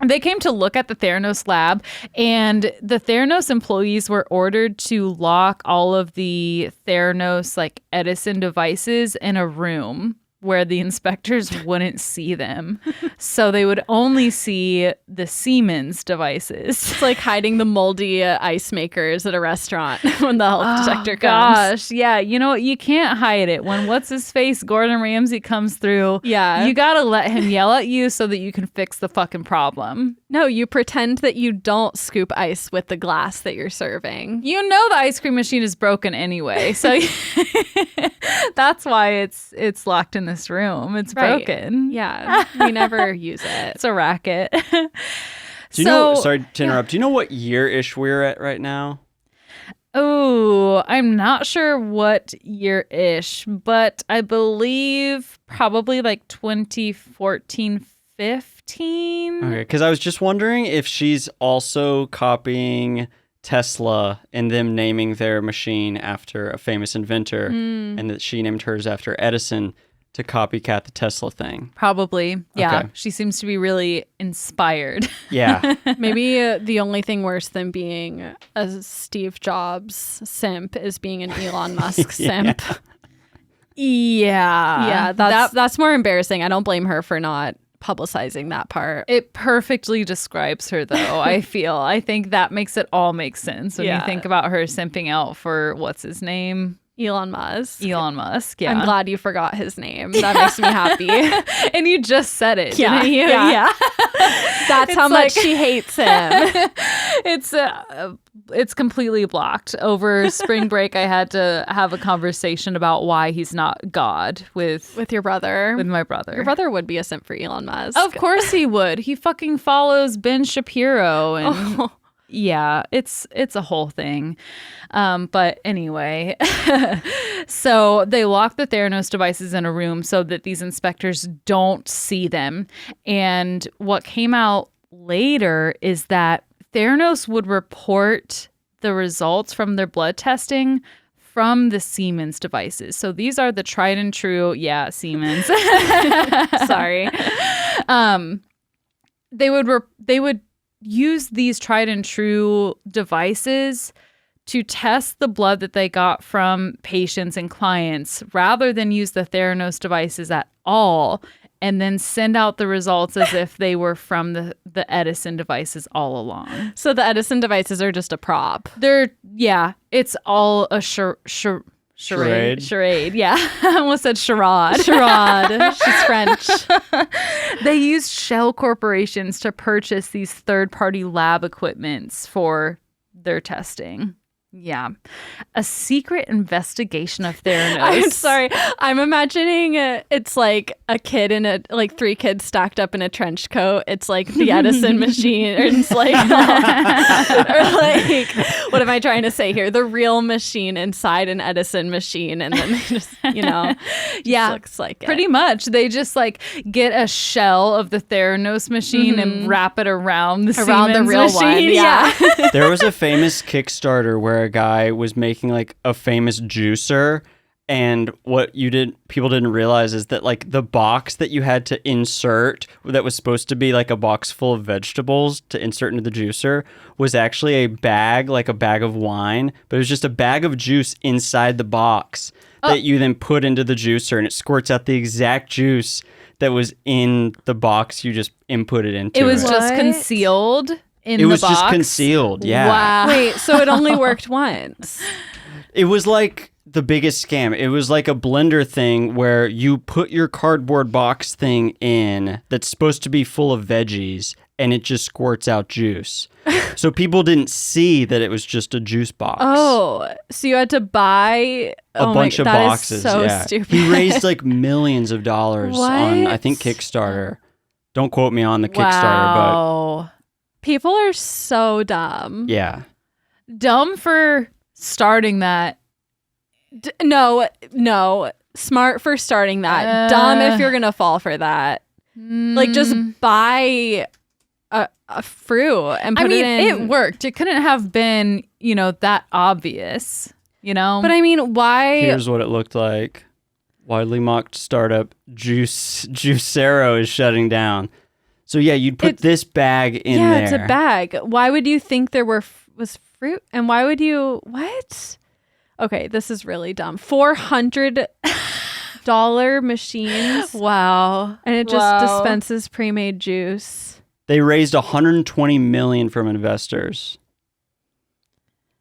They came to look at the Theranos lab, and the Theranos employees were ordered to lock all of the Theranos like Edison devices in a room where the inspectors wouldn't see them. So they would only see the Siemens devices. It's like hiding the moldy ice makers at a restaurant when the health detector comes. Gosh, yeah. You know what? You can't hide it. When what's-his-face, Gordon Ramsay, comes through, you gotta let him yell at you so that you can fix the fucking problem. No, you pretend that you don't scoop ice with the glass that you're serving. You know the ice cream machine is broken anyway, so that's why it's locked in this room. It's broken. Yeah, we never use it. It's a racket. Do you know? Sorry to interrupt. Do you know what year-ish we're at right now? Oh, I'm not sure what year-ish, but I believe probably like 2014, 15. Okay, because I was just wondering if she's also copying Tesla and them naming their machine after a famous inventor, and that she named hers after Edison to copycat the Tesla thing. Probably. Yeah. Okay. She seems to be really inspired. Yeah. Maybe the only thing worse than being a Steve Jobs simp is being an Elon Musk simp. Yeah. Yeah, that's more embarrassing. I don't blame her for not publicizing that part. It perfectly describes her, though, I feel. I think that makes it all make sense when you think about her simping out for, what's his name? Elon Musk. Elon Musk, yeah. I'm glad you forgot his name. That makes me happy. And you just said it, didn't you? Yeah. That's how much she hates him. It's completely blocked. Over spring break, I had to have a conversation about why he's not God with your brother. With my brother. Your brother would be a simp for Elon Musk. Of course he would. He fucking follows Ben Shapiro and yeah, it's a whole thing. But anyway, so they lock the Theranos devices in a room so that these inspectors don't see them. And what came out later is that Theranos would report the results from their blood testing from the Siemens devices. So these are the tried and true, Siemens. Sorry. They would use these tried and true devices to test the blood that they got from patients and clients rather than use the Theranos devices at all and then send out the results as if they were from the Edison devices all along. So the Edison devices are just a prop. It's all a charade. Yeah. I almost said charade. Charade. She's French. They used shell corporations to purchase these third-party lab equipments for their testing. Yeah. A secret investigation of Theranos. I'm sorry. I'm imagining it's like a kid like three kids stacked up in a trench coat. It's like the Edison machine. Or it's like, or like, what am I trying to say here? The real machine inside an Edison machine. And then they just, looks like it. Pretty much. They just like get a shell of the Theranos machine and wrap it around the real machine. One. Yeah. There was a famous Kickstarter where a guy was making like a famous juicer, And what people didn't realize is that like the box that you had to insert that was supposed to be like a box full of vegetables to insert into the juicer was actually a bag, like a bag of wine, but it was just a bag of juice inside the box that you then put into the juicer, and it squirts out the exact juice that was in the box you just inputted into. It was What? just concealed in It the was box. just concealed, yeah. Wow. Wait, so it only worked once. It was like the biggest scam. It was like a blender thing where you put your cardboard box thing in that's supposed to be full of veggies, and it just squirts out juice. So people didn't see that it was just a juice box. Oh, so you had to buy A bunch of that is boxes. so yeah. stupid. He raised like millions of dollars on, I What? think, Kickstarter. Don't quote me on the Kickstarter, Wow. People are so dumb. but yeah. Dumb for starting that. No, smart for starting that. Dumb if you're gonna fall for that. Like, just buy a fruit and put I mean, it in. it worked. It couldn't have been, that obvious, But I mean, why? Here's what it looked like. Widely mocked startup Juicero is shutting down. So yeah, you'd put this bag in there. Yeah, it's a bag. Why would you think there was fruit? And why would you? What? Okay, this is really dumb. $400 machines, wow. and it just dispenses pre-made juice. They raised $120 million from investors.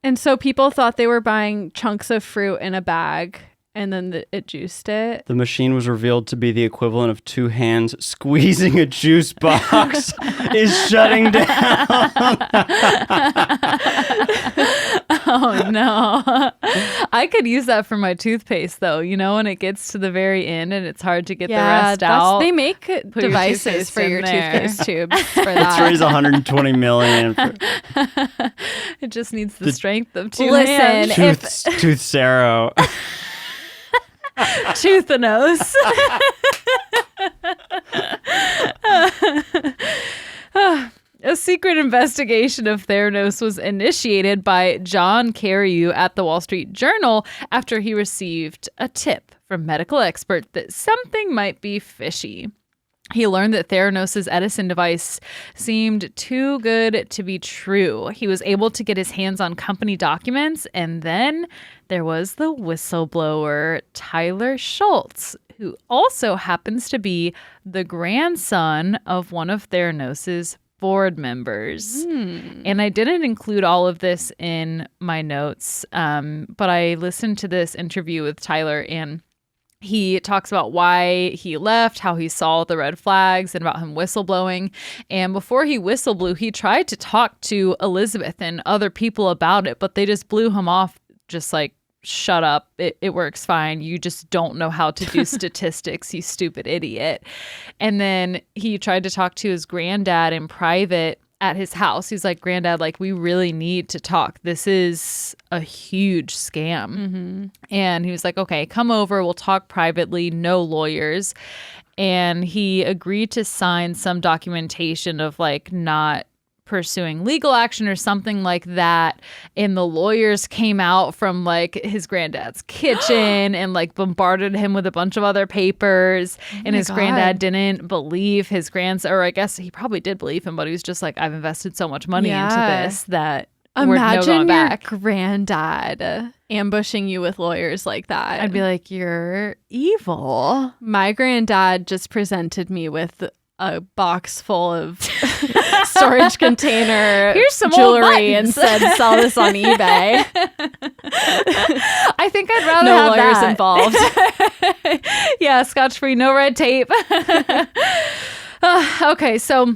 And so people thought they were buying chunks of fruit in a bag, and then it juiced it. The machine was revealed to be the equivalent of 2 hands squeezing a juice box. Is shutting down. Oh no. I could use that for my toothpaste though, when it gets to the very end and it's hard to get the rest out. They make your devices toothpaste for in your there. toothpaste tubes for Let's that. raise $120 million for It just needs the strength of 2 Listen, hands. Toothcero. Toothanos. A secret investigation of Theranos was initiated by John Carreyrou at the Wall Street Journal after he received a tip from medical expert that something might be fishy. He learned that Theranos' Edison device seemed too good to be true. He was able to get his hands on company documents, and then there was the whistleblower, Tyler Schultz, who also happens to be the grandson of one of Theranos' board members. And I didn't include all of this in my notes, but I listened to this interview with Tyler, and he talks about why he left, how he saw the red flags, and about him whistleblowing. And before he whistleblew, he tried to talk to Elizabeth and other people about it, but they just blew him off, just like, shut up. It works fine. You just don't know how to do statistics, you stupid idiot. And then he tried to talk to his granddad in private at his house. He's like, Granddad, like, we really need to talk. This is a huge scam. And he was like, okay, come over. We'll talk privately. No lawyers. And he agreed to sign some documentation of like not pursuing legal action or something like that. And the lawyers came out from like his granddad's kitchen and like bombarded him with a bunch of other papers. And his granddad didn't believe his grandson, or I guess he probably did believe him, but he was just like, I've invested so much money into this that we're no Imagine going your back. granddad ambushing you with lawyers like that. I'd be like, you're evil. My granddad just presented me with a box full of storage container Here's some old jewelry and buttons. said, sell this on eBay. I think I'd rather No have lawyers that. involved. Yeah, scotch-free, no red tape. Okay, so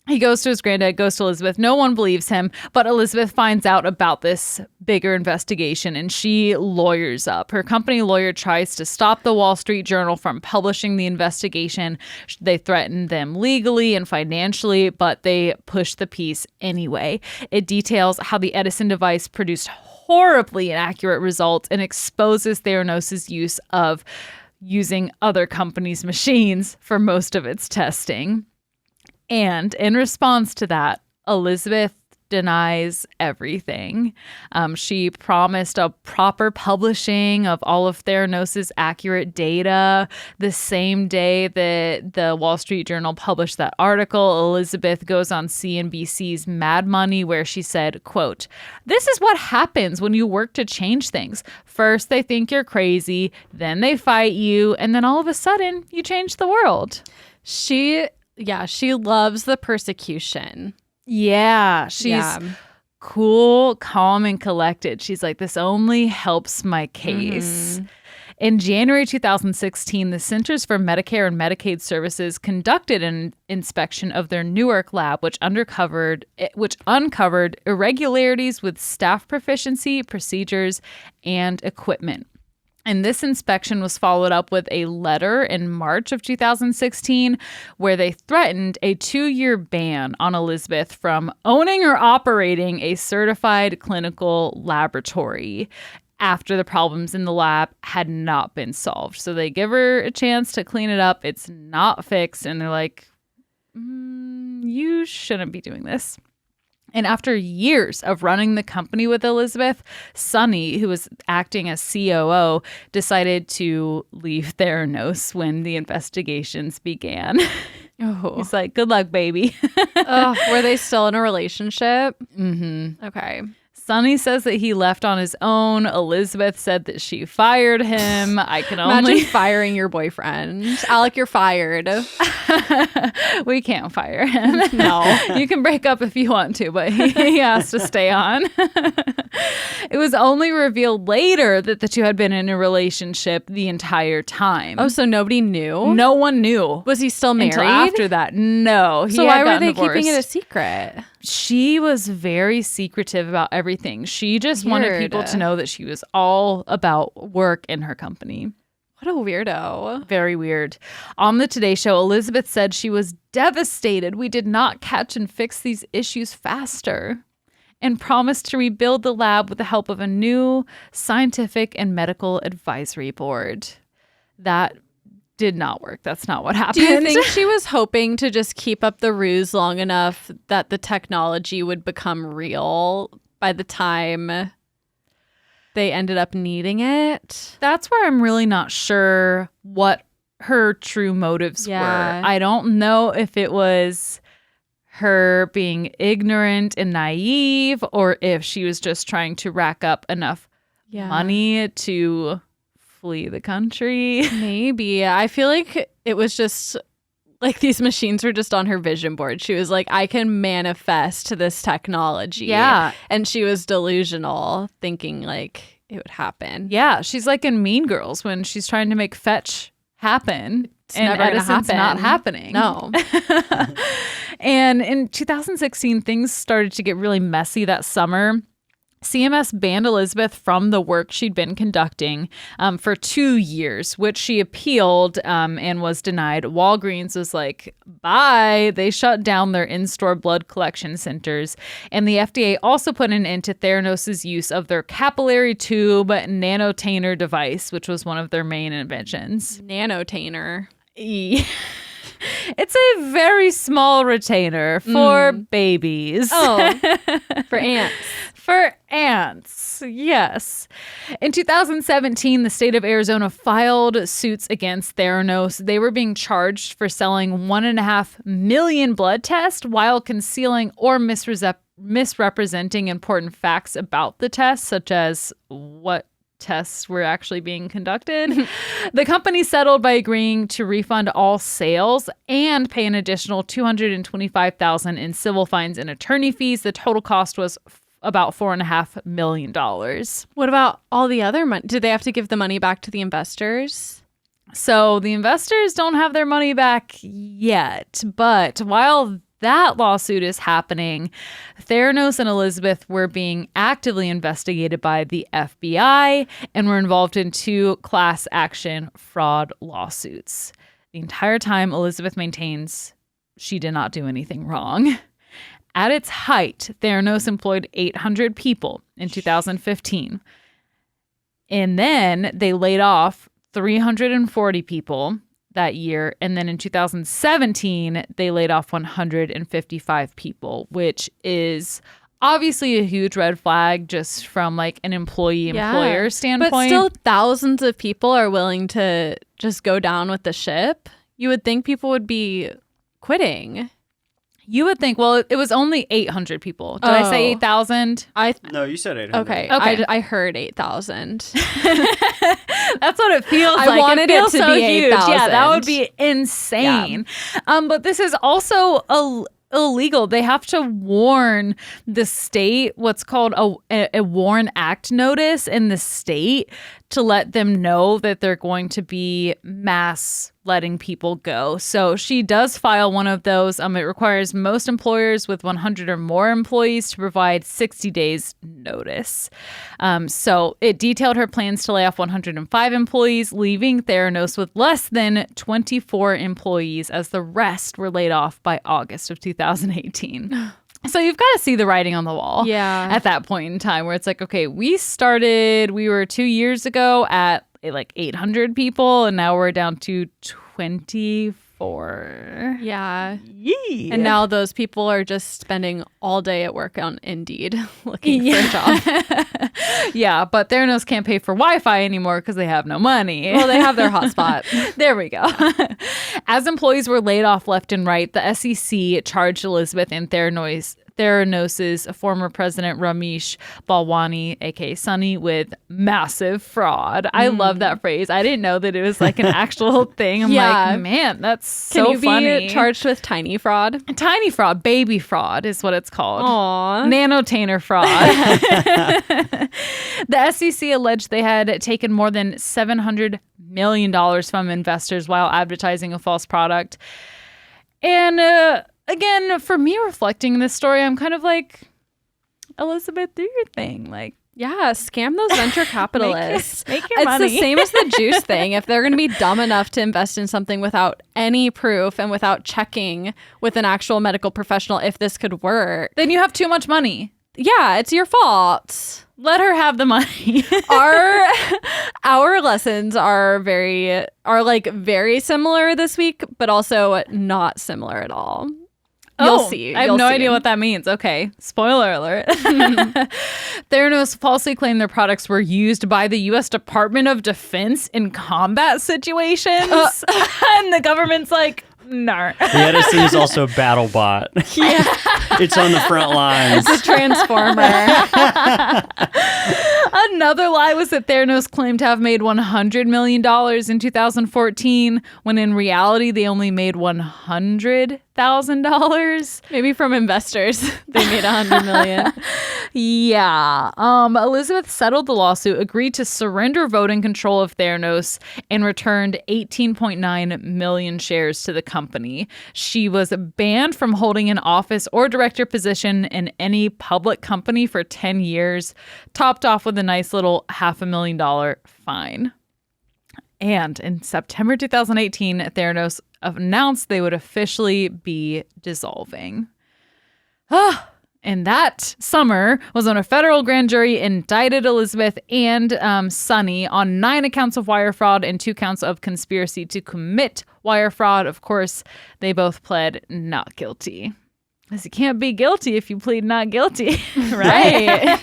he goes to his granddad, goes to Elizabeth. No one believes him, but Elizabeth finds out about this bigger investigation and she lawyers up. Her company lawyer tries to stop the Wall Street Journal from publishing the investigation. They threaten them legally and financially, but they push the piece anyway. It details how the Edison device produced horribly inaccurate results and exposes Theranos' use of using other companies' machines for most of its testing. And in response to that, Elizabeth denies everything. She promised a proper publishing of all of Theranos' accurate data. The same day that the Wall Street Journal published that article, Elizabeth goes on CNBC's Mad Money, where she said, quote, "This is what happens when you work to change things. First, they think you're crazy, then they fight you, and then all of a sudden, you change the world." She loves the persecution. Yeah, she's cool, calm, and collected. She's like, this only helps my case. In January 2016, the Centers for Medicare and Medicaid Services conducted an inspection of their Newark lab, which uncovered irregularities with staff proficiency, procedures, and equipment. And this inspection was followed up with a letter in March of 2016 where they threatened a 2-year ban on Elizabeth from owning or operating a certified clinical laboratory after the problems in the lab had not been solved. So they give her a chance to clean it up. It's not fixed. And they're like, you shouldn't be doing this. And after years of running the company with Elizabeth, Sonny, who was acting as COO, decided to leave Theranos when the investigations began. Oh. He's like, good luck, baby. Were they still in a relationship? Mm-hmm. Okay. Sonny says that he left on his own. Elizabeth said that she fired him. I can only... Imagine firing your boyfriend. Alec, you're fired. We can't fire him. No. You can break up if you want to, but he has to stay on. It was only revealed later that the two had been in a relationship the entire time. Oh, so nobody knew? No one knew. Was he still married? Until after that. No. So why were they keeping it a secret? She was very secretive about everything. She just wanted people to know that she was all about work in her company. What a weirdo. Very weird. On the Today Show, Elizabeth said she was devastated we did not catch and fix these issues faster, and promised to rebuild the lab with the help of a new scientific and medical advisory board. That did not work. That's not what happened. Do you think she was hoping to just keep up the ruse long enough that the technology would become real by the time they ended up needing it? That's where I'm really not sure what her true motives were. I don't know if it was her being ignorant and naive, or if she was just trying to rack up enough money to flee the country. Maybe. I feel like it was just like these machines were just on her vision board. She was like, I can manifest this technology. Yeah. And she was delusional, thinking like it would happen. Yeah. She's like in Mean Girls when she's trying to make fetch happen. It's and never Edison's gonna happen. not happening. No. And in 2016, things started to get really messy that summer. CMS banned Elizabeth from the work she'd been conducting for 2 years, which she appealed and was denied. Walgreens was like, bye. They shut down their in-store blood collection centers. And the FDA also put an end to Theranos' use of their capillary tube nanotainer device, which was one of their main inventions. Nanotainer. It's a very small retainer for babies. Oh, for ants. For ants, yes. In 2017, the state of Arizona filed suits against Theranos. They were being charged for selling 1.5 million blood tests while concealing or misrepresenting important facts about the tests, such as what tests were actually being conducted. The company settled by agreeing to refund all sales and pay an additional $225,000 in civil fines and attorney fees. The total cost was about $4.5 million. What about all the other money? Did they have to give the money back to the investors? So the investors don't have their money back yet. But while that lawsuit is happening, Theranos and Elizabeth were being actively investigated by the FBI and were involved in 2 class action fraud lawsuits. The entire time, Elizabeth maintains she did not do anything wrong. At its height, Theranos employed 800 people in 2015. And then they laid off 340 people that year. And then in 2017, they laid off 155 people, which is obviously a huge red flag just from like an employee-employer standpoint. But still, thousands of people are willing to just go down with the ship. You would think people would be quitting. You would think, well, it was only 800 people. Did I say 8,000? No, you said 800. Okay. I heard 8,000. That's what it feels like. I wanted it feels to so be huge. 8,000. Yeah, that would be insane. But this is also illegal. They have to warn the state what's called a WARN Act notice in the state to let them know that they're going to be mass letting people go. So she does file one of those. It requires most employers with 100 or more employees to provide 60 days notice. So it detailed her plans to lay off 105 employees, leaving Theranos with less than 24 employees as the rest were laid off by August of 2018. So you've got to see the writing on the wall at that point in time where it's like, okay, we were 2 years ago at like 800 people and now we're down to 24. Yeah. And now those people are just spending all day at work on Indeed looking for a job. Yeah, but Theranos can't pay for Wi-Fi anymore because they have no money. Well, they have their hotspot. There we go. As employees were laid off left and right, the SEC charged Elizabeth and Theranos' former president Ramesh Balwani, aka Sonny, with massive fraud. I love that phrase. I didn't know that it was like an actual thing. I'm like, man, that's so funny. Can you be charged with tiny fraud? Tiny fraud, baby fraud is what it's called. Aww. Nanotainer fraud. The SEC alleged they had taken more than $700 million from investors while advertising a false product. And again, for me reflecting this story, I'm kind of like, Elizabeth, do your thing. Like, yeah, scam those venture capitalists. Make your money. It's the same as the juice thing. If they're going to be dumb enough to invest in something without any proof and without checking with an actual medical professional if this could work, then you have too much money. Yeah, it's your fault. Let her have the money. Our lessons are very similar this week, but also not similar at all. You'll see. I have no idea what that means. Okay. Spoiler alert. Theranos falsely claimed their products were used by the U.S. Department of Defense in combat situations. And the government's like, no. The Edison is also a battle bot. Yeah. It's on the front lines. It's a transformer. Another lie was that Theranos claimed to have made $100 million in 2014, when in reality they only made $100,000. Maybe from investors, they made $100 million. Yeah. Elizabeth settled the lawsuit, agreed to surrender voting control of Theranos, and returned 18.9 million shares to the company. She was banned from holding an office or director position in any public company for 10 years, topped off with a nice little $500,000 fine. And in September 2018, Theranos announced they would officially be dissolving. And that summer was when a federal grand jury indicted Elizabeth and Sonny on 9 accounts of wire fraud and 2 counts of conspiracy to commit wire fraud. Of course, they both pled not guilty. Because you can't be guilty if you plead not guilty, right?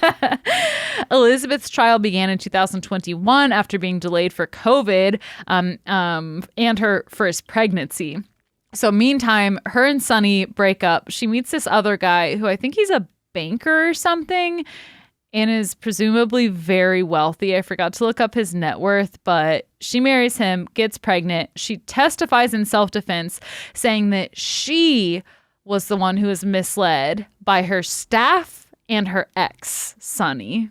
Elizabeth's trial began in 2021 after being delayed for COVID and her first pregnancy. So meantime, her and Sonny break up. She meets this other guy who I think he's a banker or something and is presumably very wealthy. I forgot to look up his net worth, but she marries him, gets pregnant. She testifies in self-defense saying that she was the one who was misled by her staff and her ex, Sonny.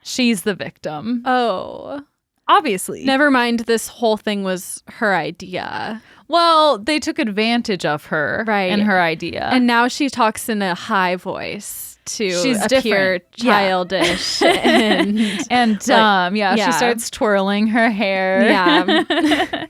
She's the victim. Oh. Obviously. Never mind, this whole thing was her idea. Well, they took advantage of her and her idea. And now she talks in a high voice to She's appear different. Childish. And she starts twirling her hair. Yeah.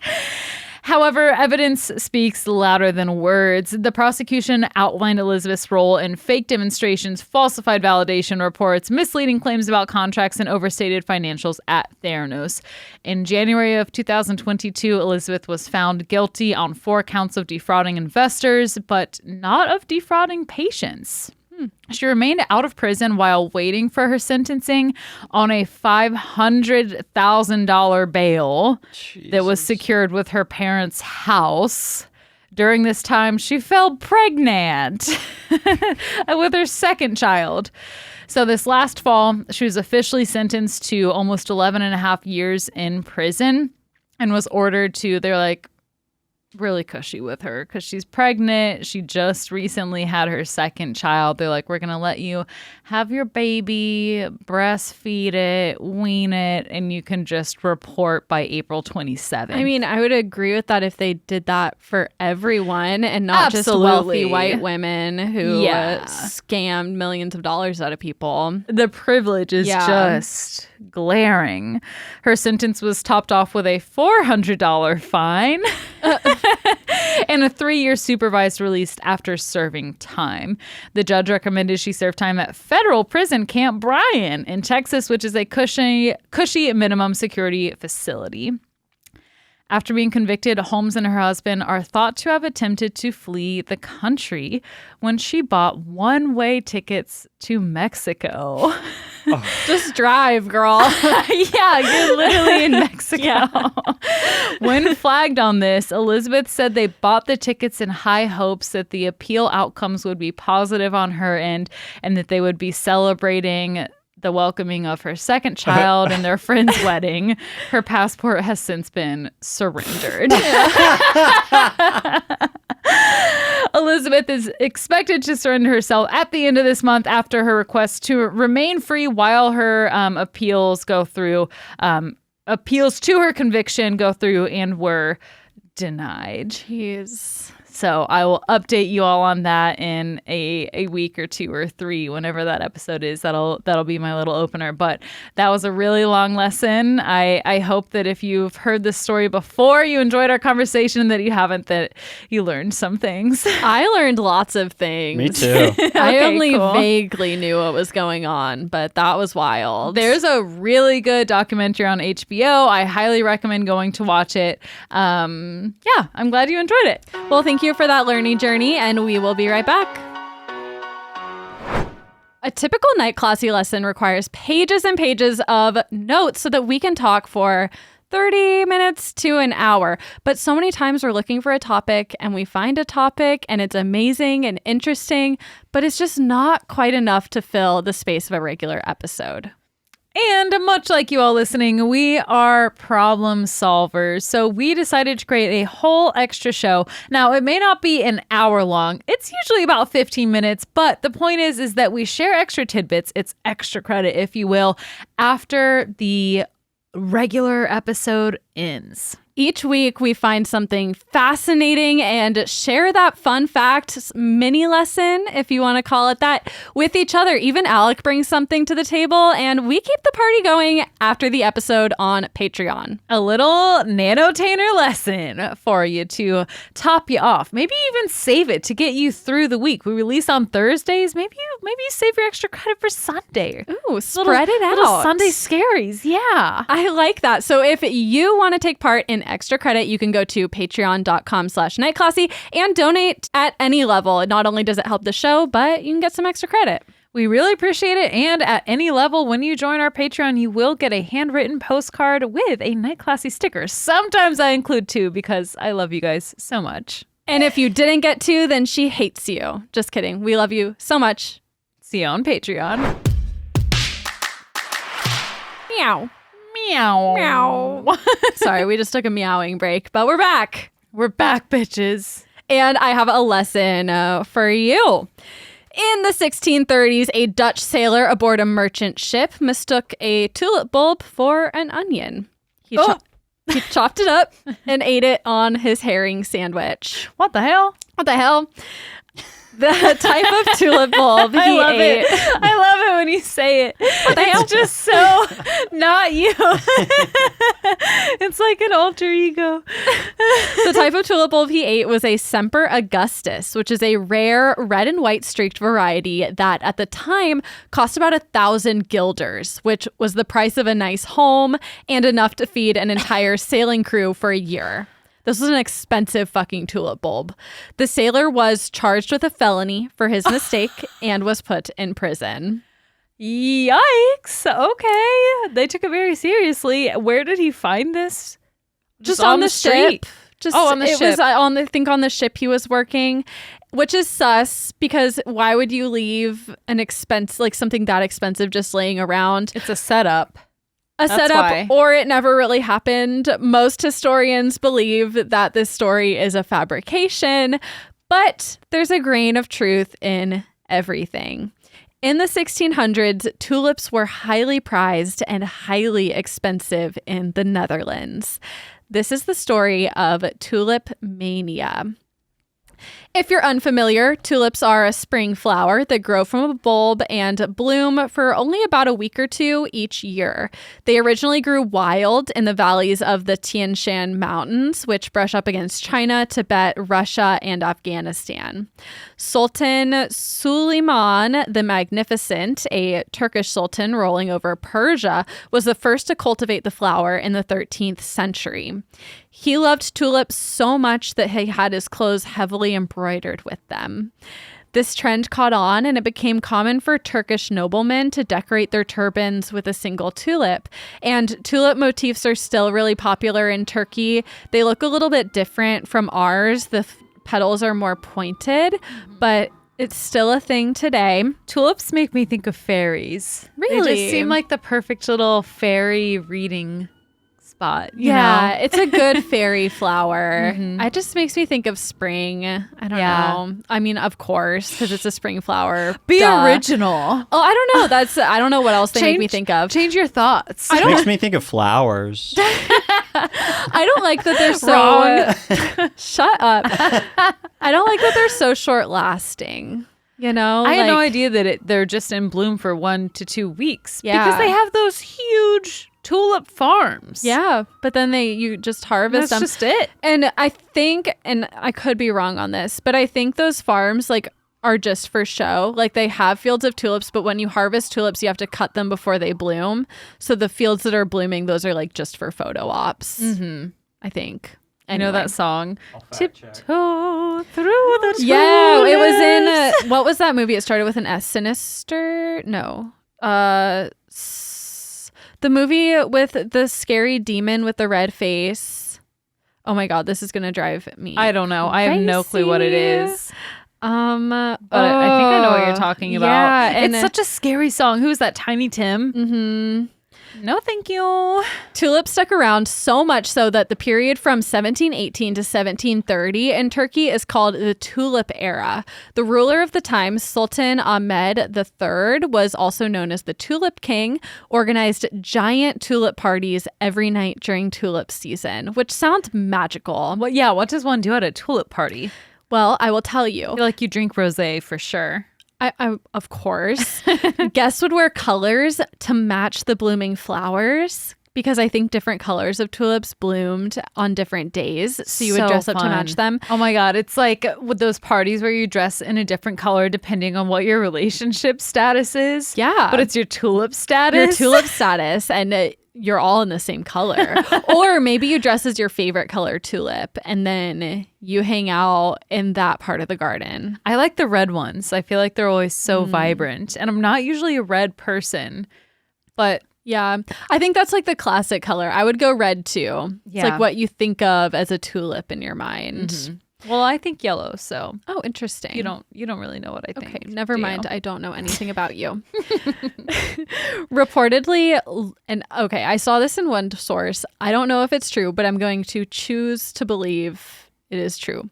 However, evidence speaks louder than words. The prosecution outlined Elizabeth's role in fake demonstrations, falsified validation reports, misleading claims about contracts, and overstated financials at Theranos. In January of 2022, Elizabeth was found guilty on 4 counts of defrauding investors, but not of defrauding patients. She remained out of prison while waiting for her sentencing on a $500,000 bail that was secured with her parents' house. During this time, she fell pregnant with her second child. So this last fall, she was officially sentenced to almost 11 and a half years in prison and was ordered to, they're like, really cushy with her because she's pregnant. She just recently had her second child. They're like, we're going to let you have your baby, breastfeed it, wean it, and you can just report by April 27th. I mean, I would agree with that if they did that for everyone and not Absolutely. just wealthy white women who scammed millions of dollars out of people. The privilege is just glaring. Her sentence was topped off with a $400 fine and a 3-year supervised release after serving time. The judge recommended she serve time at federal prison Camp Bryan in Texas, which is a cushy minimum security facility. After being convicted, Holmes and her husband are thought to have attempted to flee the country when she bought one-way tickets to Mexico. Just drive, girl. Yeah, you're literally in Mexico. When flagged on this, Elizabeth said they bought the tickets in high hopes that the appeal outcomes would be positive on her end and that they would be celebrating the welcoming of her second child and their friend's wedding. Her passport has since been surrendered. Elizabeth is expected to surrender herself at the end of this month after her request to remain free while her appeals go through. Appeals to her conviction go through and were denied. Jeez. So I will update you all on that in a week or 2 or 3, whenever that episode is. That'll be my little opener. But that was a really long lesson. I hope that if you've heard this story before, you enjoyed our conversation, that you haven't, that you learned some things. I learned lots of things. Me too. I only vaguely knew what was going on, but that was wild. There's a really good documentary on HBO. I highly recommend going to watch it. I'm glad you enjoyed it. Well, thank you for that learning journey, and we will be right back. A typical night classy lesson requires pages and pages of notes so that we can talk for 30 minutes to an hour. But so many times we're looking for a topic and we find a topic and it's amazing and interesting, but it's just not quite enough to fill the space of a regular episode. And much like you all listening, we are problem solvers. So we decided to create a whole extra show. Now, it may not be an hour long. It's usually about 15 minutes. But the point is that we share extra tidbits. It's extra credit, if you will, after the regular episode ends. Each week, we find something fascinating and share that fun fact, mini lesson, if you want to call it that, with each other. Even Alec brings something to the table, and we keep the party going after the episode on Patreon. A little nanotainer lesson for you to top you off. Maybe even save it to get you through the week. We release on Thursdays. Maybe you save your extra credit for Sunday. Ooh, spread it out. Little Sunday scaries. Yeah. I like that. So if you want to take part in extra credit, you can go to patreon.com/nightclassy and donate at any level. Not only does it help the show, but you can get some extra credit. We really appreciate it. And at any level, when you join our Patreon, you will get a handwritten postcard with a Night Classy sticker. Sometimes I include 2 because I love you guys so much. And if you didn't get 2, then she hates you. Just kidding. We love you so much. See you on Patreon. Meow. Meow. Meow. Sorry, we just took a meowing break, but we're back. We're back, bitches. And I have a lesson for you. In the 1630s, a Dutch sailor aboard a merchant ship mistook a tulip bulb for an onion. He chopped it up and ate it on his herring sandwich. What the hell? What the hell? The type of tulip bulb he I love ate. it. I love it when you say it. It's just so not you. It's like an alter ego. The type of tulip bulb he ate was a Semper Augustus, which is a rare red and white streaked variety that at the time cost about 1,000 guilders, which was the price of a nice home and enough to feed an entire sailing crew for a year. This was an expensive fucking tulip bulb. The sailor was charged with a felony for his mistake and was put in prison. Yikes. Okay. They took it very seriously. Where did he find this? Just on the street? ship. Just on the it ship. was I think on the ship he was working, which is sus because why would you leave an expense like something that expensive just laying around? It's a setup. A That's setup, why. or it never really happened. Most historians believe that this story is a fabrication, but there's a grain of truth in everything. In the 1600s, tulips were highly prized and highly expensive in the Netherlands. This is the story of Tulip Mania. If you're unfamiliar, tulips are a spring flower that grow from a bulb and bloom for only about a week or two each year. They originally grew wild in the valleys of the Tian Shan Mountains, which brush up against China, Tibet, Russia, and Afghanistan. Sultan Suleiman the Magnificent, a Turkish sultan ruling over Persia, was the first to cultivate the flower in the 13th century. He loved tulips so much that he had his clothes heavily embroidered with them. This trend caught on, and it became common for Turkish noblemen to decorate their turbans with a single tulip. And tulip motifs are still really popular in Turkey. They look a little bit different from ours. The petals are more pointed, but it's still a thing today. Tulips make me think of fairies. Really? They just seem like the perfect little fairy reading spot. You Yeah, know? it's a good fairy flower. It just makes me think of spring. I don't know. I mean, of course, because it's a spring flower. Be Duh. original. Oh, I don't know. I don't know what else they make me think of. Change your thoughts. Makes me think of flowers. I don't like that they're so Wrong. Shut up. I don't like that they're so short lasting. You know, I had no like- idea that they're just in bloom for 1 to 2 weeks. Yeah. Because they have those huge tulip farms. Yeah, but then you just harvest them. That's just it. And I think, and I could be wrong on this, but I think those farms like are just for show. Like they have fields of tulips, but when you harvest tulips, you have to cut them before they bloom. So the fields that are blooming, those are like just for photo ops. I think. I know Anyway. that song. Tiptoe through the Yeah, it was tulips. in what was that movie? It started with an S. Sinister? No. The movie with the scary demon with the red face. Oh my god, this is gonna drive me. I don't know. I have no clue what it is. But But I think I know what you're talking about. Yeah, and it's such a scary song. Who is that? Tiny Tim? Mm-hmm. No, thank you. Tulips stuck around so much so that the period from 1718 to 1730 in Turkey is called the Tulip Era. The ruler of the time, Sultan Ahmed III, was also known as the Tulip King, organized giant tulip parties every night during tulip season, which sounds magical. Well, yeah, what does one do at a tulip party? Well, I will tell you. I feel like you drink rosé for sure. I of course. Guests would wear colors to match the blooming flowers because I think different colors of tulips bloomed on different days. So you would So dress up to fun. match them. Oh my God. It's like with those parties where you dress in a different color depending on what your relationship status is. Yeah. But it's your tulip status. Your tulip status and you're all in the same color. Or maybe you dress as your favorite color tulip and then you hang out in that part of the garden. I like the red ones. I feel like they're always so vibrant. And I'm not usually a red person, but Yeah. I think that's like the classic color. I would go red too. It's Yeah. like what you think of as a tulip in your mind. well, I think yellow. So Oh, interesting. you don't really know what I think. Okay, never do mind. you? I don't know anything about you. Reportedly, and okay, I saw this in one source. I don't know if it's true, but I'm going to choose to believe it is true.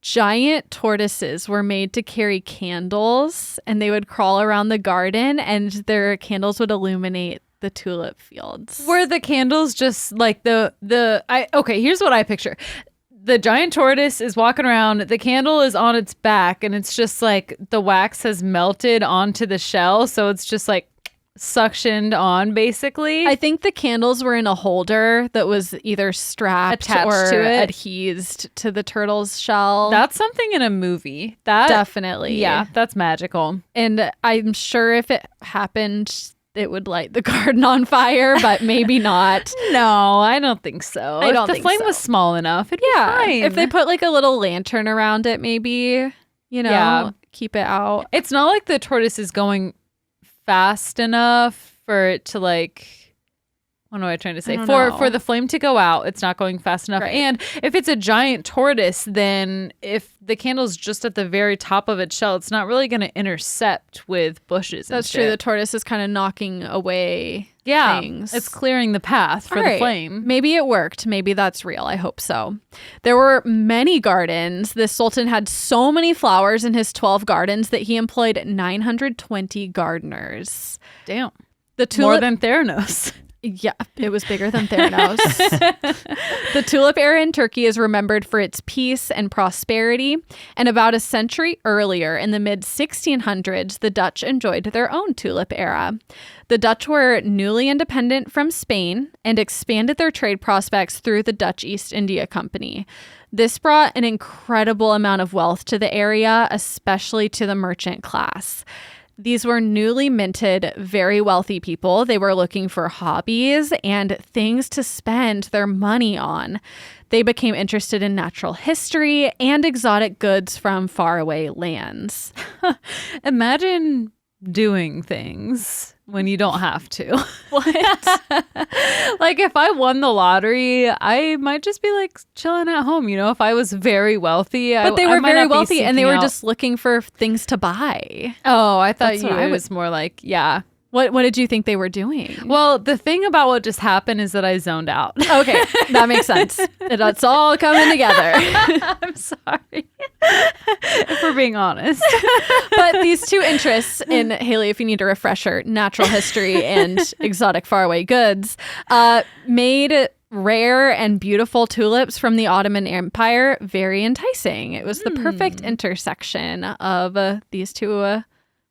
Giant tortoises were made to carry candles, and they would crawl around the garden, and their candles would illuminate the tulip fields. Were the candles just like okay, here's what I picture. The giant tortoise is walking around, the candle is on its back, and it's just like the wax has melted onto the shell, so it's just like suctioned on basically. I think the candles were in a holder that was either strapped Attached or to it. adhesed to the turtle's shell. That's something in a movie. That Definitely. Yeah, that's magical. And I'm sure if it happened it would light the garden on fire, but maybe not. No, I don't think so. I don't if the think flame so. was small enough, it'd be fine. If they put like a little lantern around it, maybe, keep it out. It's not like the tortoise is going fast enough for it to like, what am I trying to say? For the flame to go out, it's not going fast enough. Right. And if it's a giant tortoise, then if the candle's just at the very top of its shell, it's not really going to intercept with bushes. That's true. The tortoise is kind of knocking away things. It's clearing the path for the flame. Maybe it worked. Maybe that's real. I hope so. There were many gardens. The Sultan had so many flowers in his 12 gardens that he employed 920 gardeners. Damn. The tulip, more than Theranos. Yeah, it was bigger than Theranos. The tulip era in Turkey is remembered for its peace and prosperity. And about a century earlier, in the mid-1600s, the Dutch enjoyed their own tulip era. The Dutch were newly independent from Spain and expanded their trade prospects through the Dutch East India Company. This brought an incredible amount of wealth to the area, especially to the merchant class. These were newly minted, very wealthy people. They were looking for hobbies and things to spend their money on. They became interested in natural history and exotic goods from faraway lands. Imagine doing things when you don't have to. What? Like if I won the lottery, I might just be like chilling at home, if I was very wealthy. But they were very wealthy and they were just looking for things to buy. Oh, I thought That's what I it was more like, yeah. What did you think they were doing? Well, the thing about what just happened is that I zoned out. Okay, that makes sense. It's all coming together. I'm sorry. If we're being honest. But these two interests in, Hayley, if you need a refresher, natural history and exotic faraway goods, made rare and beautiful tulips from the Ottoman Empire very enticing. It was the perfect intersection of these two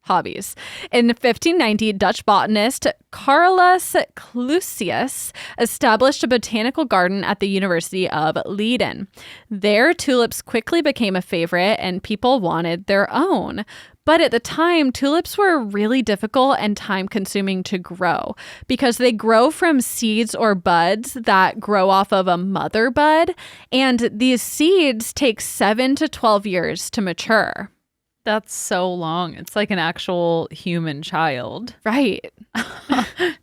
hobbies. In 1590, Dutch botanist Carolus Clusius established a botanical garden at the University of Leiden. There, tulips quickly became a favorite and people wanted their own. But at the time, tulips were really difficult and time-consuming to grow because they grow from seeds or buds that grow off of a mother bud, and these seeds take 7 to 12 years to mature. That's so long. It's like an actual human child. Right.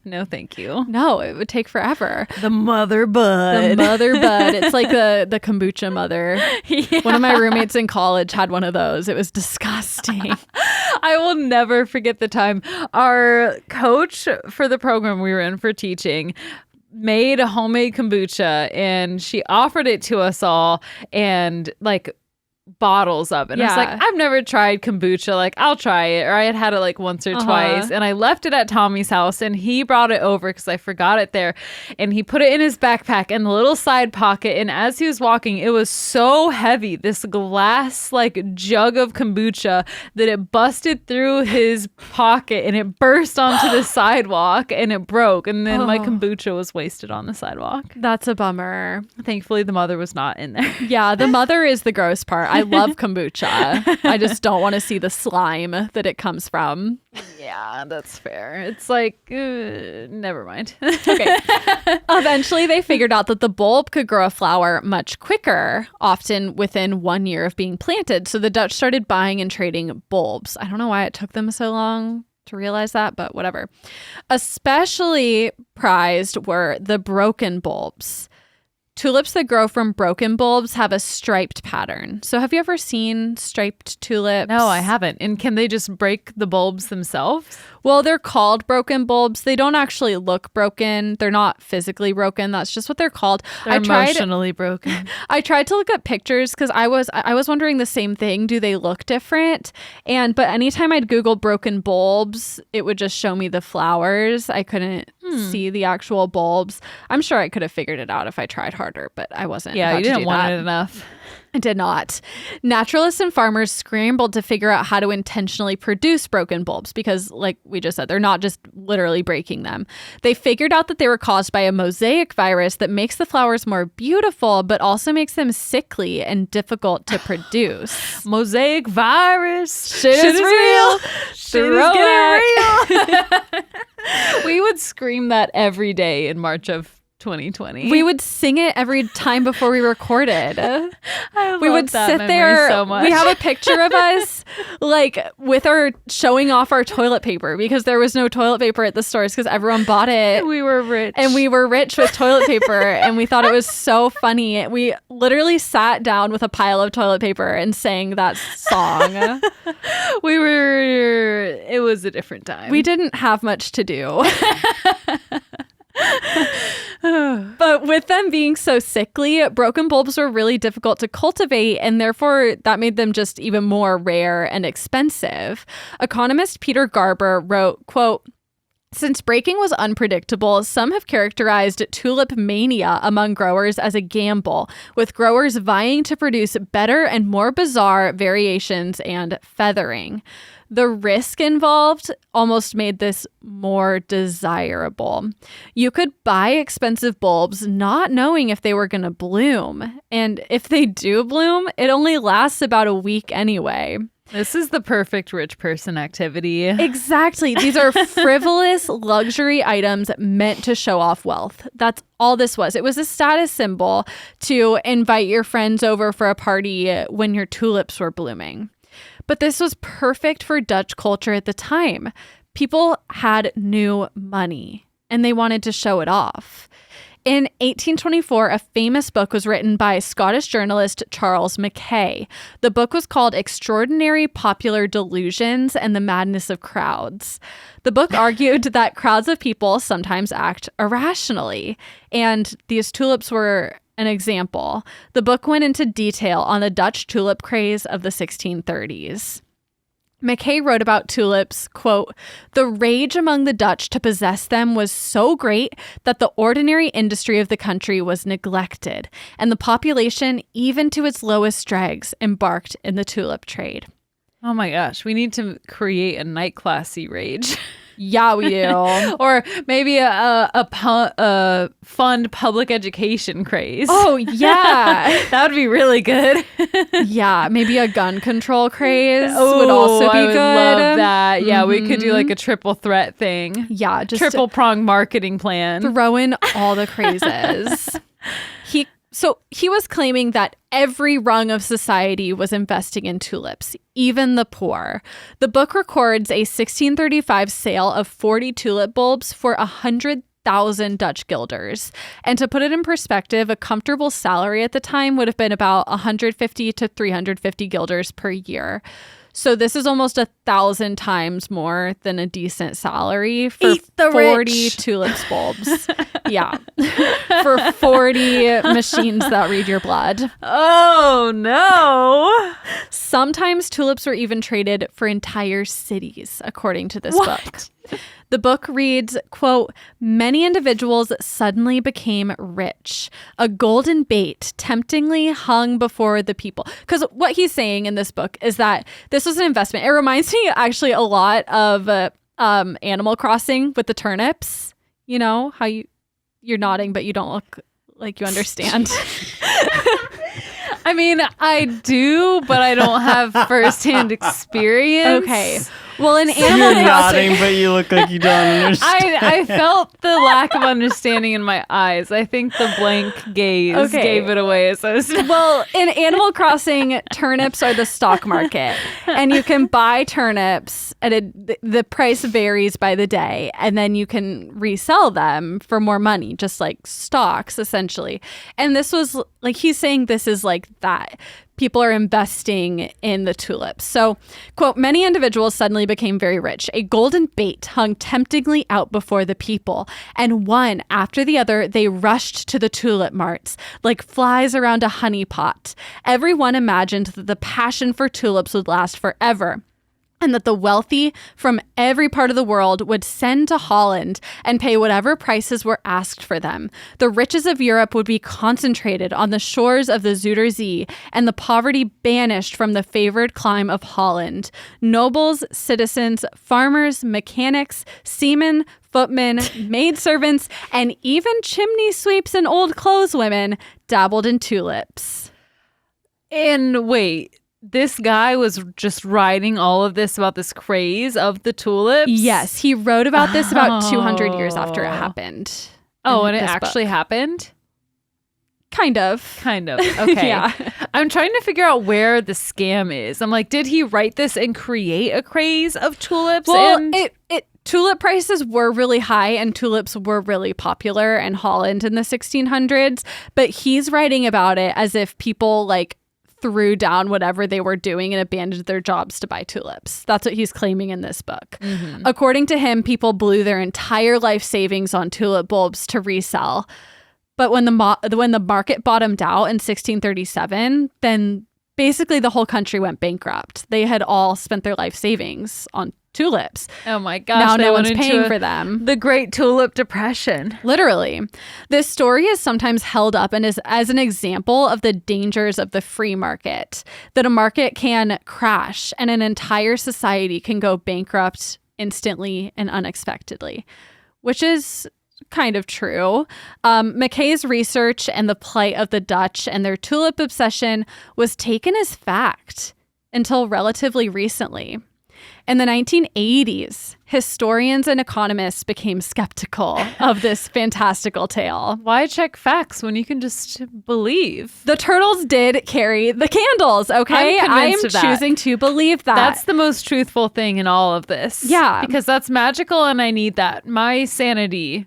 No, thank you. No, it would take forever. The mother bud. The mother bud. It's like the kombucha mother. Yeah. One of my roommates in college had one of those. It was disgusting. I will never forget the time our coach for the program we were in for teaching made a homemade kombucha and she offered it to us all and like bottles of it. And I was like, I've never tried kombucha. Like, I'll try it. Or I had it like once or twice. And I left it at Tommy's house and he brought it over because I forgot it there. And he put it in his backpack in the little side pocket. And as he was walking, it was so heavy, this glass like jug of kombucha, that it busted through his pocket and it burst onto the sidewalk and it broke. And then my kombucha was wasted on the sidewalk. That's a bummer. Thankfully, the mother was not in there. Yeah, the mother is the gross part. I love kombucha. I just don't want to see the slime that it comes from. Yeah, that's fair. It's like, never mind. Okay. Eventually, they figured out that the bulb could grow a flower much quicker, often within 1 year of being planted. So the Dutch started buying and trading bulbs. I don't know why it took them so long to realize that, but whatever. Especially prized were the broken bulbs. Tulips that grow from broken bulbs have a striped pattern. So have you ever seen striped tulips? No, I haven't. And can they just break the bulbs themselves? Well, they're called broken bulbs. They don't actually look broken. They're not physically broken. That's just what they're called. They're emotionally broken. I tried to look up pictures because I was wondering the same thing. Do they look different? But anytime I'd Google broken bulbs, it would just show me the flowers. I couldn't see the actual bulbs. I'm sure I could have figured it out if I tried harder, but I wasn't. Yeah, you didn't want it enough. I did not. Naturalists and farmers scrambled to figure out how to intentionally produce broken bulbs because, like we just said, they're not just literally breaking them. They figured out that they were caused by a mosaic virus that makes the flowers more beautiful, but also makes them sickly and difficult to produce. Mosaic virus. Shit is real. Shit is getting real. We would scream that every day in March of 2020. We would sing it every time before we recorded. We would that sit memory there. so much. We have a picture of us like with our showing off our toilet paper because there was no toilet paper at the stores because everyone bought it. We were rich. And we were rich with toilet paper and we thought it was so funny. We literally sat down with a pile of toilet paper and sang that song. It was a different time. We didn't have much to do. But with them being so sickly, broken bulbs were really difficult to cultivate, and therefore that made them just even more rare and expensive. Economist Peter Garber wrote, quote, "Since breaking was unpredictable, some have characterized tulip mania among growers as a gamble, with growers vying to produce better and more bizarre variations and feathering. The risk involved almost made this more desirable. You could buy expensive bulbs not knowing if they were going to bloom. And if they do bloom, it only lasts about a week anyway." This is the perfect rich person activity. Exactly. These are frivolous luxury items meant to show off wealth. That's all this was. It was a status symbol to invite your friends over for a party when your tulips were blooming. But this was perfect for Dutch culture at the time. People had new money and they wanted to show it off. In 1824, a famous book was written by Scottish journalist Charles Mackay. The book was called Extraordinary Popular Delusions and the Madness of Crowds. The book argued that crowds of people sometimes act irrationally, and these tulips were an example. The book went into detail on the Dutch tulip craze of the 1630s. Mackay wrote about tulips, quote, "The rage among the Dutch to possess them was so great that the ordinary industry of the country was neglected, and the population, even to its lowest dregs, embarked in the tulip trade." Oh my gosh, we need to create a night classy rage. Yeah, we do. Or maybe a fun public education craze. Oh, yeah. That would be really good. Yeah, maybe a gun control craze would also be I would good. love that. Yeah, we could do like a triple threat thing. Yeah, just Triple prong marketing plan. throw in all the crazes. He was claiming that every rung of society was investing in tulips, even the poor. The book records a 1635 sale of 40 tulip bulbs for 100,000 Dutch guilders. And to put it in perspective, a comfortable salary at the time would have been about 150 to 350 guilders per year. So this is almost 1,000 times more than a decent salary for 40 tulips bulbs. Yeah. For 40 machines that read your blood. Oh, no. Sometimes tulips were even traded for entire cities, according to this book. The book reads, quote, "Many individuals suddenly became rich. A golden bait temptingly hung before the people." Because what he's saying in this book is that this was an investment. It reminds me actually a lot of Animal Crossing with the turnips. You know, how you're nodding, but you don't look like you understand. I mean, I do, but I don't have firsthand experience. Okay. Well, in You're Animal Crossing, nodding, but you look like you don't understand. I felt the lack of understanding in my eyes. I think the blank gaze gave it away. well, in Animal Crossing, turnips are the stock market, and you can buy turnips at the price varies by the day, and then you can resell them for more money, just like stocks, essentially. And this was like he's saying this is like that. People are investing in the tulips. So, quote, "Many individuals suddenly became very rich. A golden bait hung temptingly out before the people, and one after the other, they rushed to the tulip marts like flies around a honey pot. Everyone imagined that the passion for tulips would last forever, and that the wealthy from every part of the world would send to Holland and pay whatever prices were asked for them. The riches of Europe would be concentrated on the shores of the Zuiderzee, and the poverty banished from the favored clime of Holland. Nobles, citizens, farmers, mechanics, seamen, footmen, maidservants, and even chimney sweeps and old clothes women dabbled in tulips." And wait, this guy was just writing all of this about this craze of the tulips? Yes, he wrote about this about 200 years after it happened. Oh, and it this actually book. happened? Kind of. Okay. Yeah. I'm trying to figure out where the scam is. I'm like, did he write this and create a craze of tulips? Well, and tulip prices were really high and tulips were really popular in Holland in the 1600s, but he's writing about it as if people like threw down whatever they were doing and abandoned their jobs to buy tulips. That's what he's claiming in this book. Mm-hmm. According to him, people blew their entire life savings on tulip bulbs to resell. But when the market bottomed out in 1637, then basically the whole country went bankrupt. They had all spent their life savings on tulips. oh my gosh, Now they no went one's into paying for them. the Great Tulip Depression. Literally. This story is sometimes held up and is as an example of the dangers of the free market, that a market can crash and an entire society can go bankrupt instantly and unexpectedly, which is kind of true. Mackay's research and the plight of the Dutch and their tulip obsession was taken as fact until relatively recently. In the 1980s, historians and economists became skeptical of this fantastical tale. Why check facts when you can just believe? The turtles did carry the candles, okay? I'm convinced of that. choosing to believe that. That's the most truthful thing in all of this. Yeah. Because that's magical and I need that. My sanity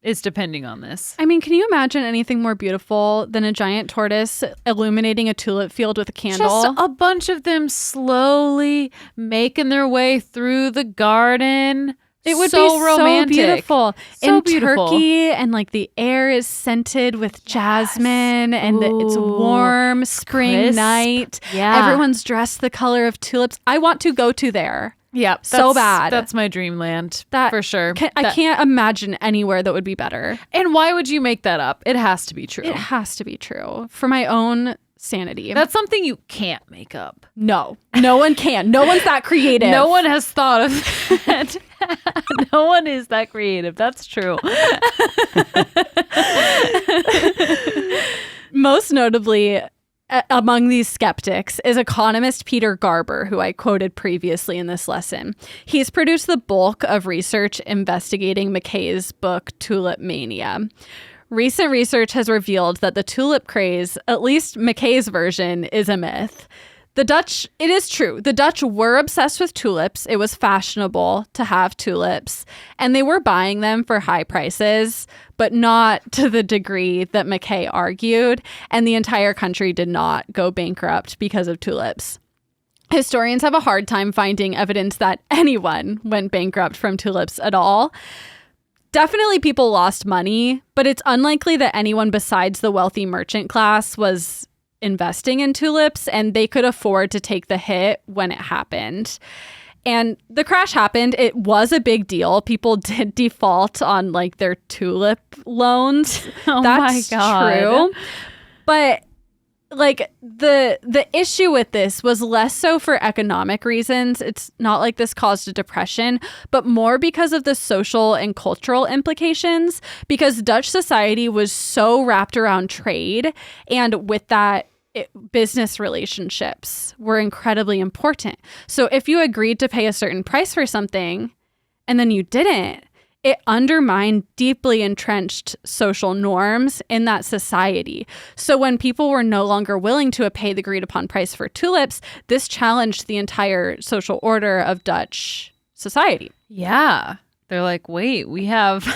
is depending on this. I mean, can you imagine anything more beautiful than a giant tortoise illuminating a tulip field with a candle? Just a bunch of them slowly making their way through the garden. It would so be romantic. so beautiful. So In beautiful. Turkey, and like the air is scented with jasmine, and it's Ooh. warm spring Crisp. night. Yeah. Everyone's dressed the color of tulips. I want to go to there. Yeah, So bad. That's my dreamland, That for sure. I can't imagine anywhere that would be better. And why would you make that up? It has to be true. It has to be true for my own sanity. That's something you can't make up. no one can. No one's that creative. No one has thought of that. No one is that creative. That's true. Most notably, among these skeptics is economist Peter Garber, who I quoted previously in this lesson. He's produced the bulk of research investigating Mackay's book, Tulip Mania. Recent research has revealed that the tulip craze, at least Mackay's version, is a myth. It is true. The Dutch were obsessed with tulips. It was fashionable to have tulips, and they were buying them for high prices, but not to the degree that Mackay argued, and the entire country did not go bankrupt because of tulips. Historians have a hard time finding evidence that anyone went bankrupt from tulips at all. Definitely people lost money, but it's unlikely that anyone besides the wealthy merchant class was investing in tulips, and they could afford to take the hit when it happened. And the crash happened. It was a big deal. People did default on like their tulip loans. That's my God. true. But like the issue with this was less so for economic reasons. It's not like this caused a depression, but more because of the social and cultural implications, because Dutch society was so wrapped around trade, and with that, business relationships were incredibly important. So if you agreed to pay a certain price for something and then you didn't, it undermined deeply entrenched social norms in that society. So when people were no longer willing to pay the agreed upon price for tulips, this challenged the entire social order of Dutch society. Yeah. They're like, wait, we have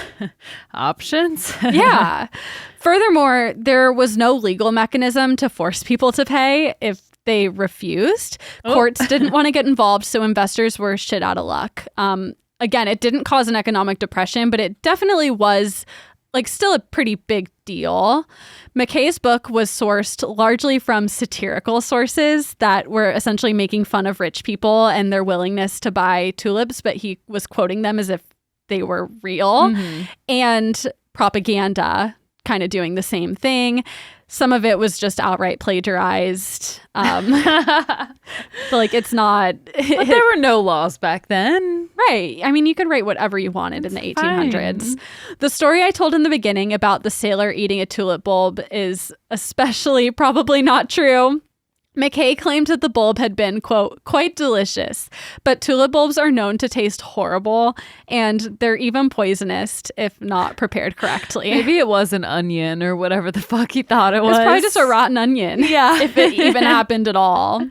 options? Yeah. Furthermore, there was no legal mechanism to force people to pay if they refused. Courts didn't want to get involved, so investors were shit out of luck. Again, it didn't cause an economic depression, but it definitely was like still a pretty big deal. Mackay's book was sourced largely from satirical sources that were essentially making fun of rich people and their willingness to buy tulips, but he was quoting them as if they were real. Mm-hmm. And propaganda kind of doing the same thing. Some of it was just outright plagiarized. But like it's not. But there were no laws back then. Right. I mean, you could write whatever you wanted in the 1800s. The story I told in the beginning about the sailor eating a tulip bulb is especially probably not true. McKay claimed that the bulb had been, quote, quite delicious, but tulip bulbs are known to taste horrible, and they're even poisonous if not prepared correctly. Maybe it was an onion or whatever the fuck he thought it was. It's probably just a rotten onion. Yeah. If it even happened at all.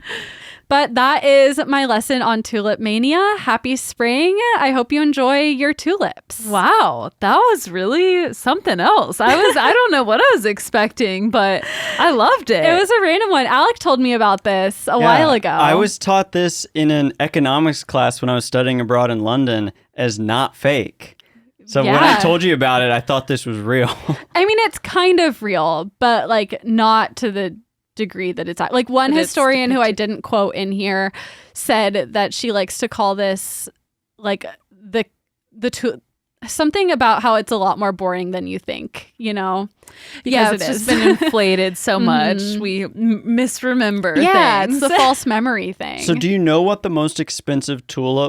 But that is my lesson on Tulip Mania. Happy spring. I hope you enjoy your tulips. Wow, that was really something else. I don't know what I was expecting, but I loved it. It was a random one. Alec told me about this a while ago. I was taught this in an economics class when I was studying abroad in London as not fake. So when I told you about it, I thought this was real. I mean, it's kind of real, but like not to the degree that it's like one historian who I didn't quote in here said that she likes to call this like something about how it's a lot more boring than you think, you know? Yeah, it's just been inflated so much. We misremember things. It's the false memory thing. So do you know what the most expensive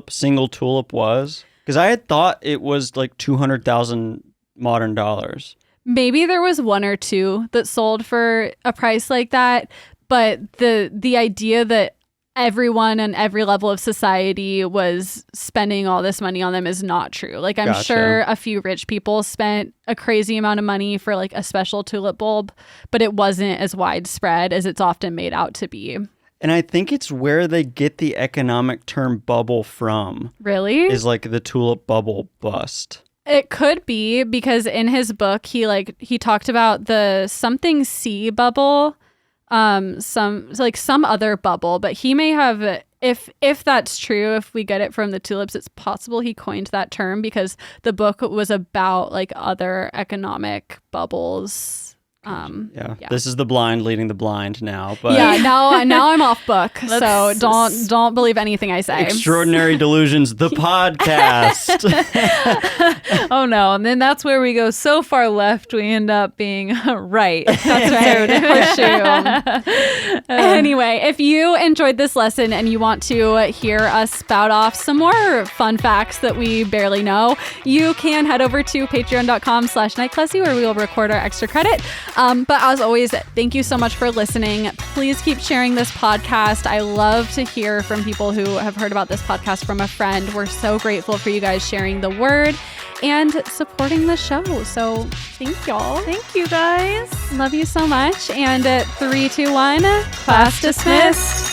single tulip was? Because I had thought it was like 200,000 modern dollars. Maybe there was one or two that sold for a price like that, but the idea that everyone and every level of society was spending all this money on them is not true. Like, I'm sure a few rich people spent a crazy amount of money for like a special tulip bulb, but it wasn't as widespread as it's often made out to be. And I think it's where they get the economic term bubble from. Really? Is like the tulip bubble bust. It could be, because in his book he talked about the something sea bubble, some other bubble, but he may have, if that's true, if we get it from the tulips, it's possible he coined that term because the book was about like other economic bubbles. This is the blind leading the blind now. But now I'm off book, so don't believe anything I say. Extraordinary Delusions, the podcast. Oh no! And then that's where we go so far left, we end up being right. That's right. Anyway, if you enjoyed this lesson and you want to hear us spout off some more fun facts that we barely know, you can head over to patreon.com/nightclassy where we will record our extra credit. But as always, thank you so much for listening. Please keep sharing this podcast. I love to hear from people who have heard about this podcast from a friend. We're so grateful for you guys sharing the word and supporting the show. So thank y'all. Thank you guys. Love you so much. And 3, 2, 1, class dismissed.